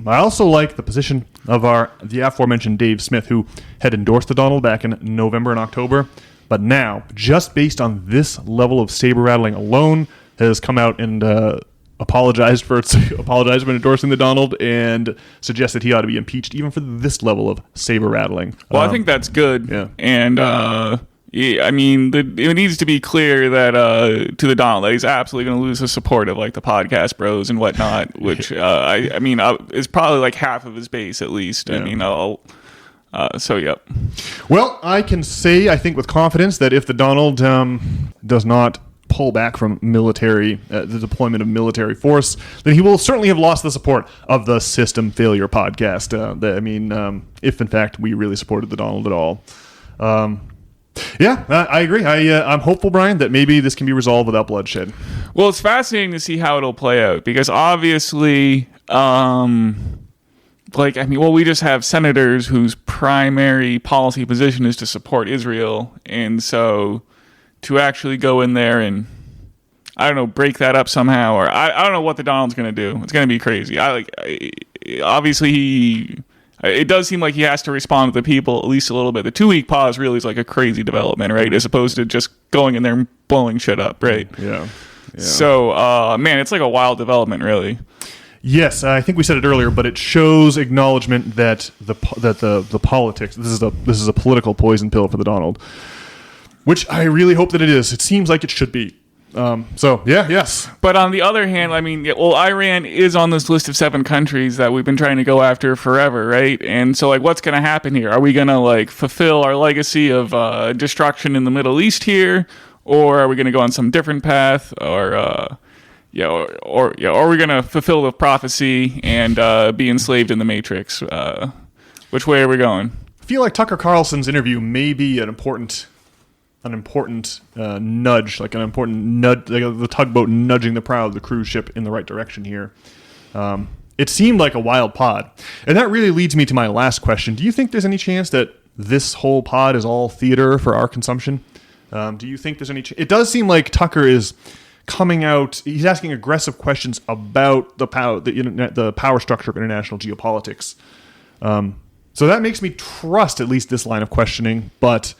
I also like the position of the aforementioned Dave Smith, who had endorsed the Donald back in November and October. But now, just based on this level of saber-rattling alone, has come out and apologized for endorsing the Donald and suggested he ought to be impeached even for this level of saber-rattling. Well, I think that's good. Yeah. And, I mean, it needs to be clear that to the Donald that he's absolutely going to lose the support of the podcast bros and whatnot, which, I mean, is probably half of his base at least. Yeah. I mean, yep. Well, I can say, I think with confidence, that if the Donald does not pull back from the deployment of military force, then he will certainly have lost the support of the System Failure podcast. If in fact we really supported the Donald at all. I agree. I'm hopeful, Brian, that maybe this can be resolved without bloodshed. Well, it's fascinating to see how it'll play out because obviously... we just have senators whose primary policy position is to support Israel. And so to actually go in there and, I don't know, break that up somehow, or I don't know what the Donald's going to do. It's going to be crazy. It does seem like he has to respond to the people at least a little bit. The 2-week pause really is a crazy development, right? As opposed to just going in there and blowing shit up, right? Yeah. So, it's a wild development, really. Yes, I think we said it earlier, but it shows acknowledgement that the politics. This is a political poison pill for the Donald, which I really hope that it is. It seems like it should be. Yes. But on the other hand, Iran is on this list of 7 countries that we've been trying to go after forever, right? And so, what's going to happen here? Are we going to fulfill our legacy of destruction in the Middle East here, or are we going to go on some different path, or are we going to fulfill the prophecy and be enslaved in the Matrix? Which way are we going? I feel like Tucker Carlson's interview may be an important nudge, the tugboat nudging the prow of the cruise ship in the right direction here. It seemed like a wild pod. And that really leads me to my last question. Do you think there's any chance that this whole pod is all theater for our consumption? Do you think there's any it does seem like Tucker is coming out, he's asking aggressive questions about the power structure of international geopolitics. So that makes me trust at least this line of questioning. But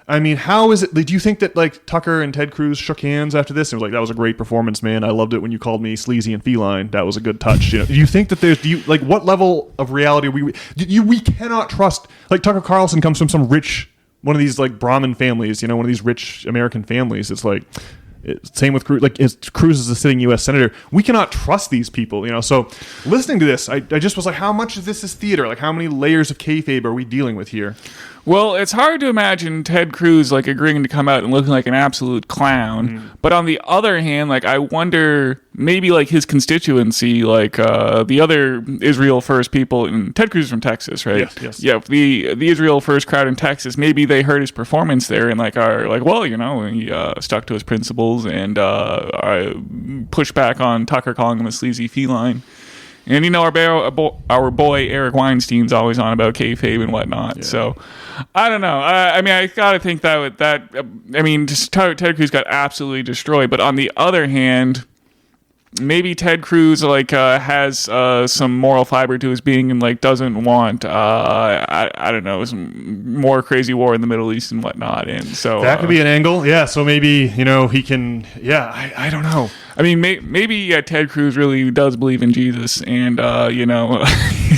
how is it? Do you think that Tucker and Ted Cruz shook hands after this? And was that was a great performance, man. I loved it when you called me sleazy and feline. That was a good touch. Do you think that what level of reality we cannot trust? Tucker Carlson comes from some rich, one of these Brahmin families, one of these rich American families. It's same with Cruz. Cruz is a sitting U.S. senator. We cannot trust these people, So listening to this, I just was how much of this is theater? How many layers of kayfabe are we dealing with here? Well, it's hard to imagine Ted Cruz agreeing to come out and looking like an absolute clown. But on the other hand, I wonder maybe his constituency, the other Israel First people, and Ted Cruz is from Texas, right? Yes. Yeah, the Israel First crowd in Texas, maybe they heard his performance there and are he stuck to his principles and pushed back on Tucker calling him a sleazy feline. And our boy Eric Weinstein's always on about kayfabe and whatnot. Yeah. So I don't know. I gotta think Ted Cruz got absolutely destroyed. But on the other hand, maybe Ted Cruz has some moral fiber to his being and doesn't want I don't know, some more crazy war in the Middle East and whatnot. And so that could be an angle. Yeah. So maybe he can. Yeah. I don't know. I mean, maybe Ted Cruz really does believe in Jesus, and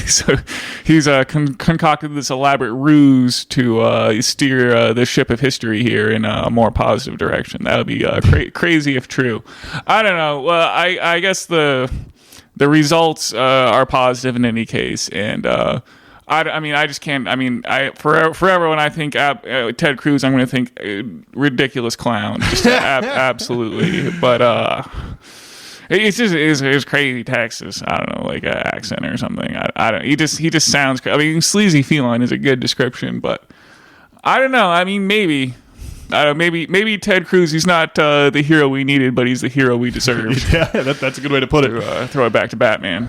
so he's concocted this elaborate ruse to steer the ship of history here in a more positive direction. That would be crazy if true. I don't know. Well, I guess the results are positive in any case, and I just can't. I mean, forever when I think Ted Cruz, I'm going to think ridiculous clown, just absolutely. But it's just his crazy Texas, I don't know, accent or something. I don't. He just sounds. I mean, sleazy feline is a good description, but I don't know. I mean, maybe Ted Cruz, he's not the hero we needed, but he's the hero we deserved. Yeah, that's a good way to put it. Throw it back to Batman.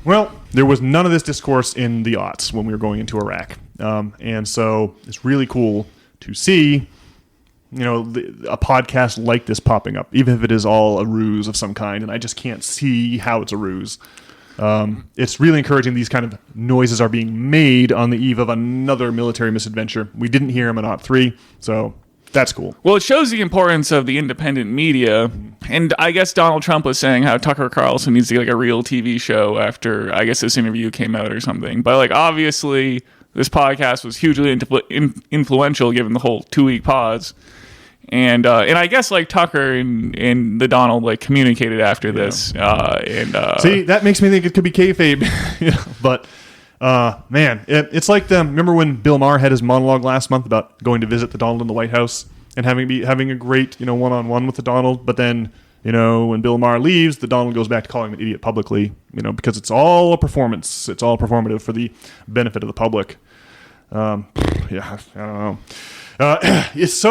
Well, there was none of this discourse in the aughts when we were going into Iraq. And so it's really cool to see, a podcast like this popping up, even if it is all a ruse of some kind, and I just can't see how it's a ruse. It's really encouraging these kind of noises are being made on the eve of another military misadventure. We didn't hear them in Aught 3, so that's cool. Well, it shows the importance of the independent media. And I guess Donald Trump was saying how Tucker Carlson needs to get a real TV show after, I guess, this interview came out or something. But obviously, this podcast was hugely influential given the whole 2-week pause. And I guess Tucker and the Donald communicated after this. See, that makes me think it could be kayfabe. But man, it's remember when Bill Maher had his monologue last month about going to visit the Donald in the White House and having a great one-on-one with the Donald, but then when Bill Maher leaves, the Donald goes back to calling him an idiot publicly, because it's all a performance, it's all performative for the benefit of the public. I don't know. It's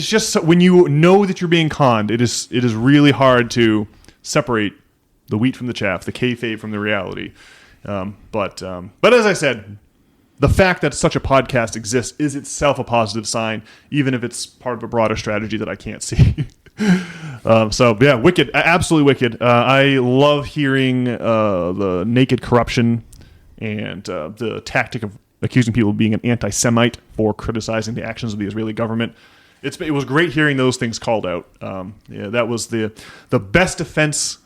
just so, when you know that you're being conned, it is really hard to separate the wheat from the chaff, the kayfabe from the reality. But as I said, the fact that such a podcast exists is itself a positive sign, even if it's part of a broader strategy that I can't see. So yeah, wicked, absolutely wicked. I love hearing the naked corruption and the tactic of accusing people of being an anti-Semite for criticizing the actions of the Israeli government. It was great hearing those things called out. That was the best defense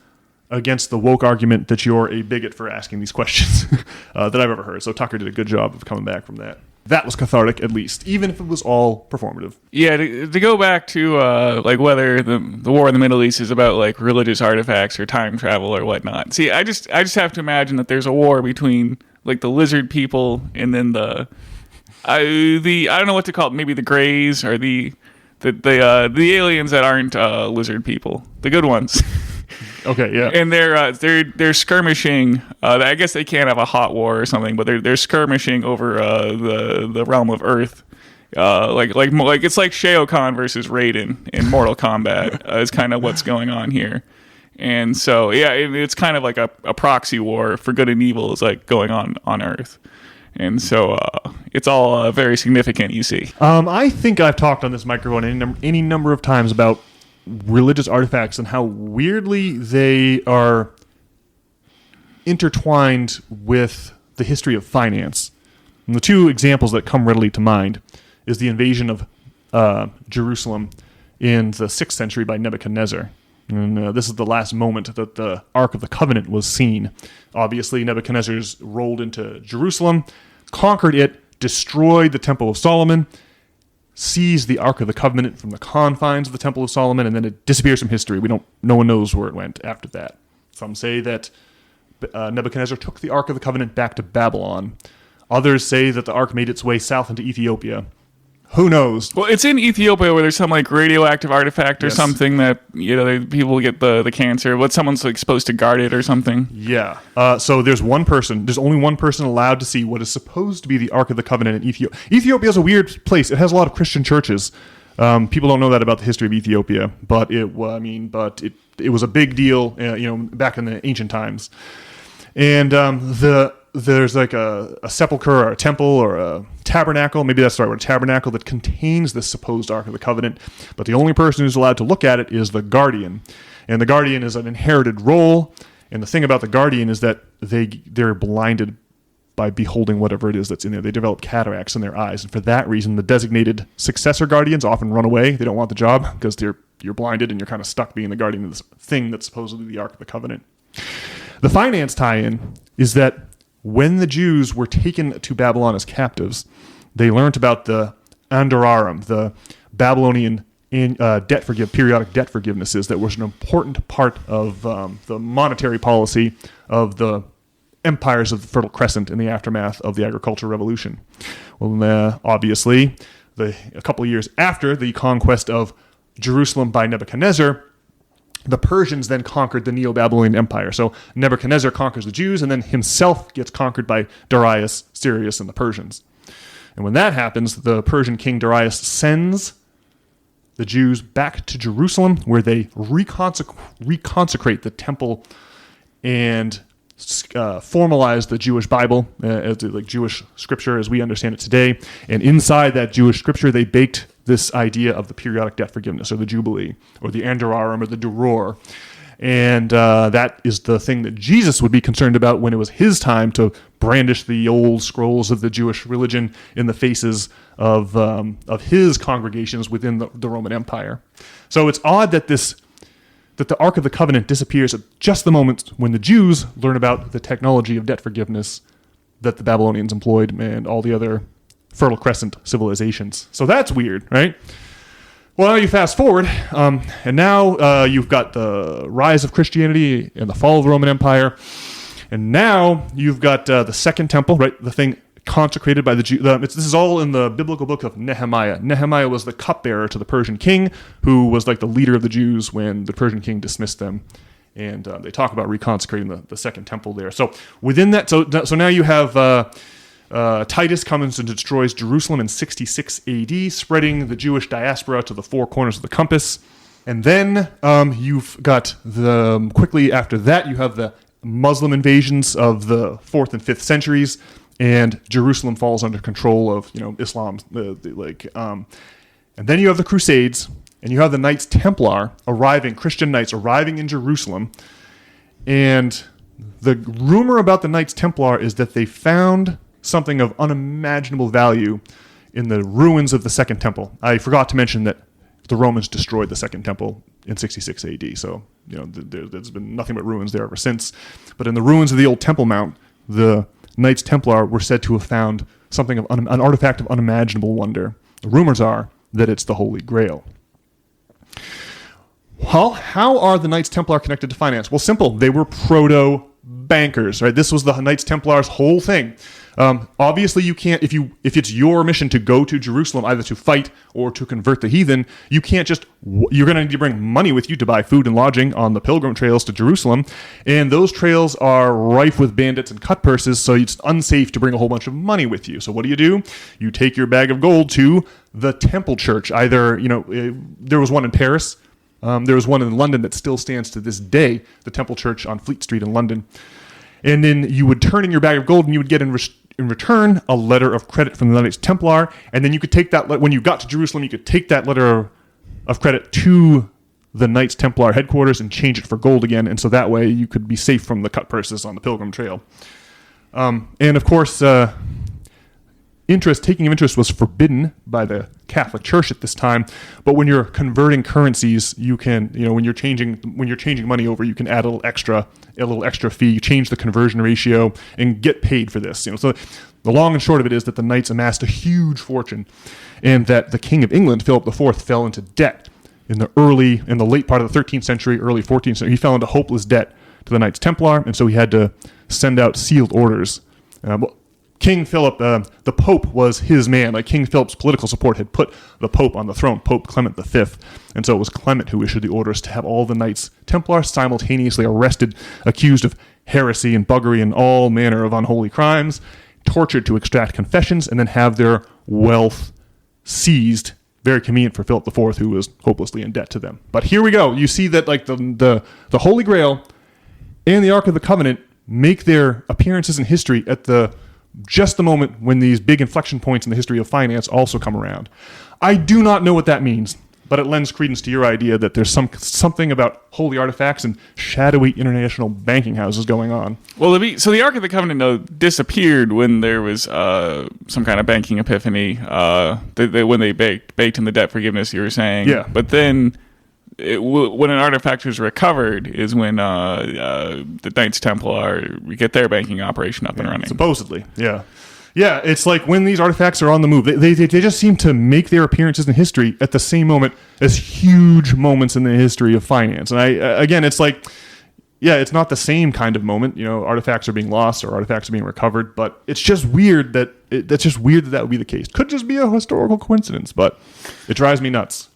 against the woke argument that you're a bigot for asking these questions that I've ever heard. So Tucker did a good job of coming back from that. That was cathartic, at least, even if it was all performative. Yeah, to go back to whether the war in the Middle East is about religious artifacts or time travel or whatnot. See, I just have to imagine that there's a war between the lizard people and then the I don't know what to call it, maybe the Greys or the aliens that aren't lizard people, the good ones. Okay, yeah. And they're skirmishing. I guess they can't have a hot war or something, but they're skirmishing over the realm of Earth. It's like Shao Kahn versus Raiden in Mortal Kombat is kind of what's going on here. And so yeah, it's kind of like a proxy war for good and evil is going on Earth. And so it's all very significant, you see. I think I've talked on this microphone any number of times about religious artifacts and how weirdly they are intertwined with the history of finance. And the two examples that come readily to mind is the invasion of Jerusalem in the 6th century by Nebuchadnezzar. And this is the last moment that the Ark of the Covenant was seen. Obviously, Nebuchadnezzar's rolled into Jerusalem, conquered it, destroyed the Temple of Solomon, seized the Ark of the Covenant from the confines of the Temple of Solomon, and then it disappears from history. No one knows where it went after that. Some say that Nebuchadnezzar took the Ark of the Covenant back to Babylon. Others say that the Ark made its way south into Ethiopia. Who knows? Well, it's in Ethiopia where there's some radioactive artifact or something that people get the cancer. What someone's supposed to guard it or something. Yeah. So there's only one person allowed to see what is supposed to be the Ark of the Covenant in Ethiopia. Ethiopia is a weird place. It has a lot of Christian churches. People don't know that about the history of Ethiopia, but it was a big deal, back in the ancient times. And there's a sepulcher or a temple or a tabernacle, maybe that's the right word, a tabernacle that contains this supposed Ark of the Covenant, but the only person who's allowed to look at it is the guardian. And the guardian is an inherited role. And the thing about the guardian is that they're blinded by beholding whatever it is that's in there. They develop cataracts in their eyes. And for that reason, the designated successor guardians often run away. They don't want the job because you're blinded and you're kind of stuck being the guardian of this thing that's supposedly the Ark of the Covenant. The finance tie-in is that when the Jews were taken to Babylon as captives, they learned about the Andararim, the Babylonian periodic debt forgivenesses that was an important part of the monetary policy of the empires of the Fertile Crescent in the aftermath of the agricultural revolution. Well, obviously, a couple of years after the conquest of Jerusalem by Nebuchadnezzar, the Persians then conquered the Neo-Babylonian Empire. So Nebuchadnezzar conquers the Jews and then himself gets conquered by Darius, Sirius, and the Persians. And when that happens, the Persian king Darius sends the Jews back to Jerusalem, where they reconsecrate the temple and formalize the Jewish Bible as the Jewish scripture as we understand it today. And inside that Jewish scripture, they baked this idea of the periodic debt forgiveness, or the Jubilee, or the Andararim, or the Duror. And that is the thing that Jesus would be concerned about when it was his time to brandish the old scrolls of the Jewish religion in the faces of his congregations within the Roman Empire. So it's odd that the Ark of the Covenant disappears at just the moment when the Jews learn about the technology of debt forgiveness that the Babylonians employed and all the other Fertile Crescent civilizations. So that's weird, right? Well, now you fast forward, and now you've got the rise of Christianity and the fall of the Roman Empire, and now you've got the Second Temple, right? The thing consecrated by the Jews. This is all in the biblical book of Nehemiah. Nehemiah was the cupbearer to the Persian king, who was like the leader of the Jews when the Persian king dismissed them. And they talk about reconsecrating the Second Temple there. So within that, so now you have Titus comes and destroys Jerusalem in 66 AD, spreading the Jewish diaspora to the four corners of the compass. And then you've got quickly after that, you have the Muslim invasions of the 4th and 5th centuries, and Jerusalem falls under control of Islam. And then you have the Crusades, and you have the Knights Templar Christian Knights arriving in Jerusalem. And the rumor about the Knights Templar is that they found something of unimaginable value in the ruins of the Second Temple. I forgot to mention that the Romans destroyed the Second Temple in 66 AD, so there's been nothing but ruins there ever since. But in the ruins of the old Temple Mount, the Knights Templar were said to have found something of an artifact of unimaginable wonder. The rumors are that it's the Holy Grail. Well, how are the Knights Templar connected to finance? Well, simple. They were proto-bankers, right? This was the Knights Templar's whole thing. Obviously, you can't, if it's your mission to go to Jerusalem, either to fight or to convert the heathen, you can't you're going to need to bring money with you to buy food and lodging on the pilgrim trails to Jerusalem. And those trails are rife with bandits and cut purses, so it's unsafe to bring a whole bunch of money with you. So what do? You take your bag of gold to the Temple Church. Either, there was one in Paris. There was one in London that still stands to this day, the Temple Church on Fleet Street in London. And then you would turn in your bag of gold and you would get in return a letter of credit from the Knights Templar. And then you could take that, when you got to Jerusalem, you could take that letter of credit to the Knights Templar headquarters and change it for gold again. And so that way you could be safe from the cut purses on the Pilgrim Trail. And of course, taking of interest was forbidden by the Catholic Church at this time. But when you're converting currencies, you can, when you're changing money over, you can add a little extra fee. You change the conversion ratio and get paid for this. So the long and short of it is that the Knights amassed a huge fortune, and that the King of England, Philip IV, fell into debt in the late part of the 13th century, early 14th century. He fell into hopeless debt to the Knights Templar, and so he had to send out sealed orders. King Philip, the Pope was his man. Like King Philip's political support had put the Pope on the throne, Pope Clement V. And so it was Clement who issued the orders to have all the Knights Templar simultaneously arrested, accused of heresy and buggery and all manner of unholy crimes, tortured to extract confessions, and then have their wealth seized. Very convenient for Philip IV, who was hopelessly in debt to them. But here we go. You see that like the Holy Grail and the Ark of the Covenant make their appearances in history at just the moment when these big inflection points in the history of finance also come around. I do not know what that means. but it lends credence to your idea that there's something about holy artifacts and shadowy international banking houses going on. Well, so the Ark of the Covenant disappeared when there was some kind of banking epiphany, when they baked in the debt forgiveness you were saying. Yeah. But then when an artifact was recovered is when the Knights Templar get their banking operation up and running. Supposedly, yeah. Yeah, it's like when these artifacts are on the move, they just seem to make their appearances in history at the same moment as huge moments in the history of finance. And again, it's like, yeah, it's not the same kind of moment. You know, artifacts are being lost or artifacts are being recovered, but it's just weird that that would be the case. Could just be a historical coincidence, but it drives me nuts.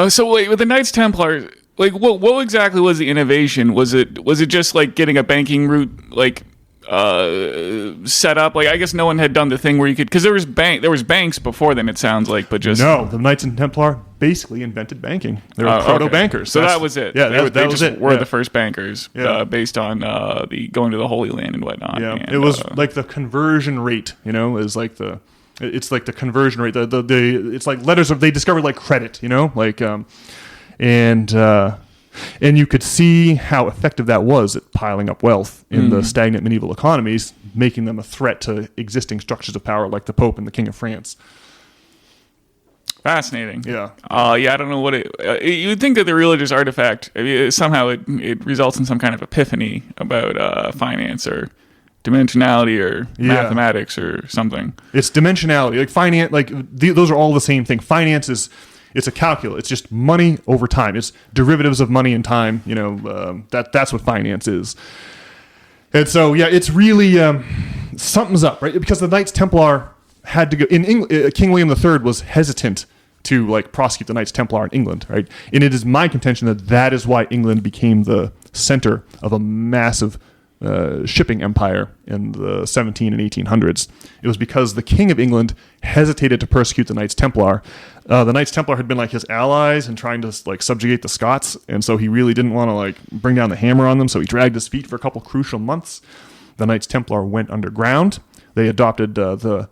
So wait, with the Knights Templar, like what exactly was the innovation? Was it just like getting a banking route like set up? Like I guess no one had done the thing where you could, because there was banks before then, it sounds like, but just no. The Knights Templar basically invented banking. They were proto bankers. So that was it. Yeah, they was just it. were Yeah. the first bankers based on the going to the Holy Land and whatnot. Yeah, and, it was like the conversion rate. You know, is like it's like the conversion rate. It's like letters of, they discovered like credit. You know, like and you could see how effective that was at piling up wealth in the stagnant medieval economies, making them a threat to existing structures of power like the Pope and the King of France. Fascinating. Yeah. I don't know what you would think that the religious artifact, I mean, somehow it results in some kind of epiphany about finance or dimensionality or mathematics or something. It's dimensionality. Like finance, those are all the same thing. Finance it's a calculus. It's just money over time. It's derivatives of money and time. You know, that's what finance is. And so, yeah, it's really something's up, right? Because the Knights Templar had to go in England. King William III was hesitant to like prosecute the Knights Templar in England, right? And it is my contention that is why England became the center of a massive shipping empire in the 17 and 1800s. It was because the King of England hesitated to persecute the Knights Templar. The Knights Templar had been like his allies and trying to like subjugate the Scots, and so he really didn't want to like bring down the hammer on them. So he dragged his feet for a couple crucial months. The Knights Templar went underground. They adopted the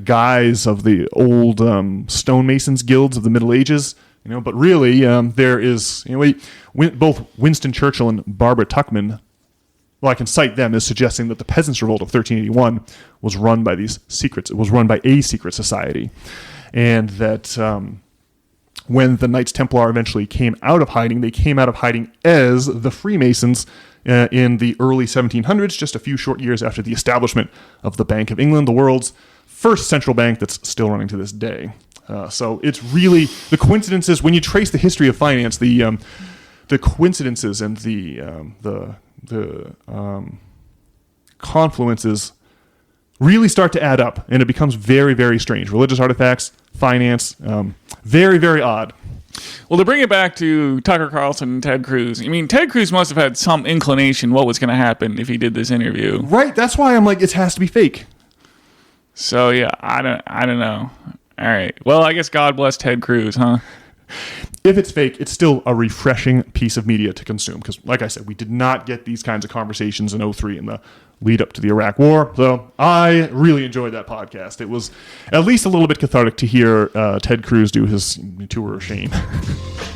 guise of the old stonemasons guilds of the Middle Ages. You know, but really, there is, you know, both Winston Churchill and Barbara Tuchman, well, I can cite them as suggesting that the Peasants' Revolt of 1381 was run by these secrets. It was run by a secret society. And that when the Knights Templar eventually came out of hiding, they came out of hiding as the Freemasons in the early 1700s, just a few short years after the establishment of the Bank of England, the world's first central bank that's still running to this day. So it's really the coincidences when you trace the history of finance, the coincidences and the confluences really start to add up, and it becomes very, very strange. Religious artifacts, finance, very, very odd. Well, to bring it back to Tucker Carlson and Ted Cruz, I mean, Ted Cruz must have had some inclination what was going to happen if he did this interview. Right. That's why I'm like, it has to be fake. So yeah, I don't know. All right. Well, I guess God bless Ted Cruz, huh? If it's fake, it's still a refreshing piece of media to consume. Because, like I said, we did not get these kinds of conversations in 2003 in the lead up to the Iraq War. So I really enjoyed that podcast. It was at least a little bit cathartic to hear Ted Cruz do his tour of shame.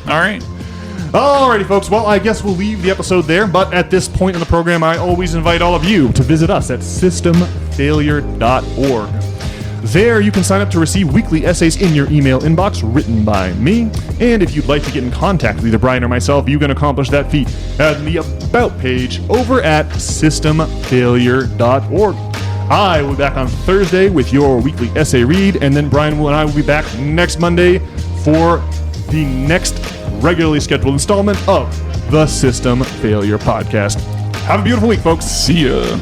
All right. Alrighty, folks. Well, I guess we'll leave the episode there. But at this point in the program, I always invite all of you to visit us at systemfailure.org. There, you can sign up to receive weekly essays in your email inbox written by me. And if you'd like to get in contact with either Brian or myself, you can accomplish that feat at the About page over at systemfailure.org. I will be back on Thursday with your weekly essay read, and then Brian and I will be back next Monday for the next regularly scheduled installment of the System Failure Podcast. Have a beautiful week, folks. See ya.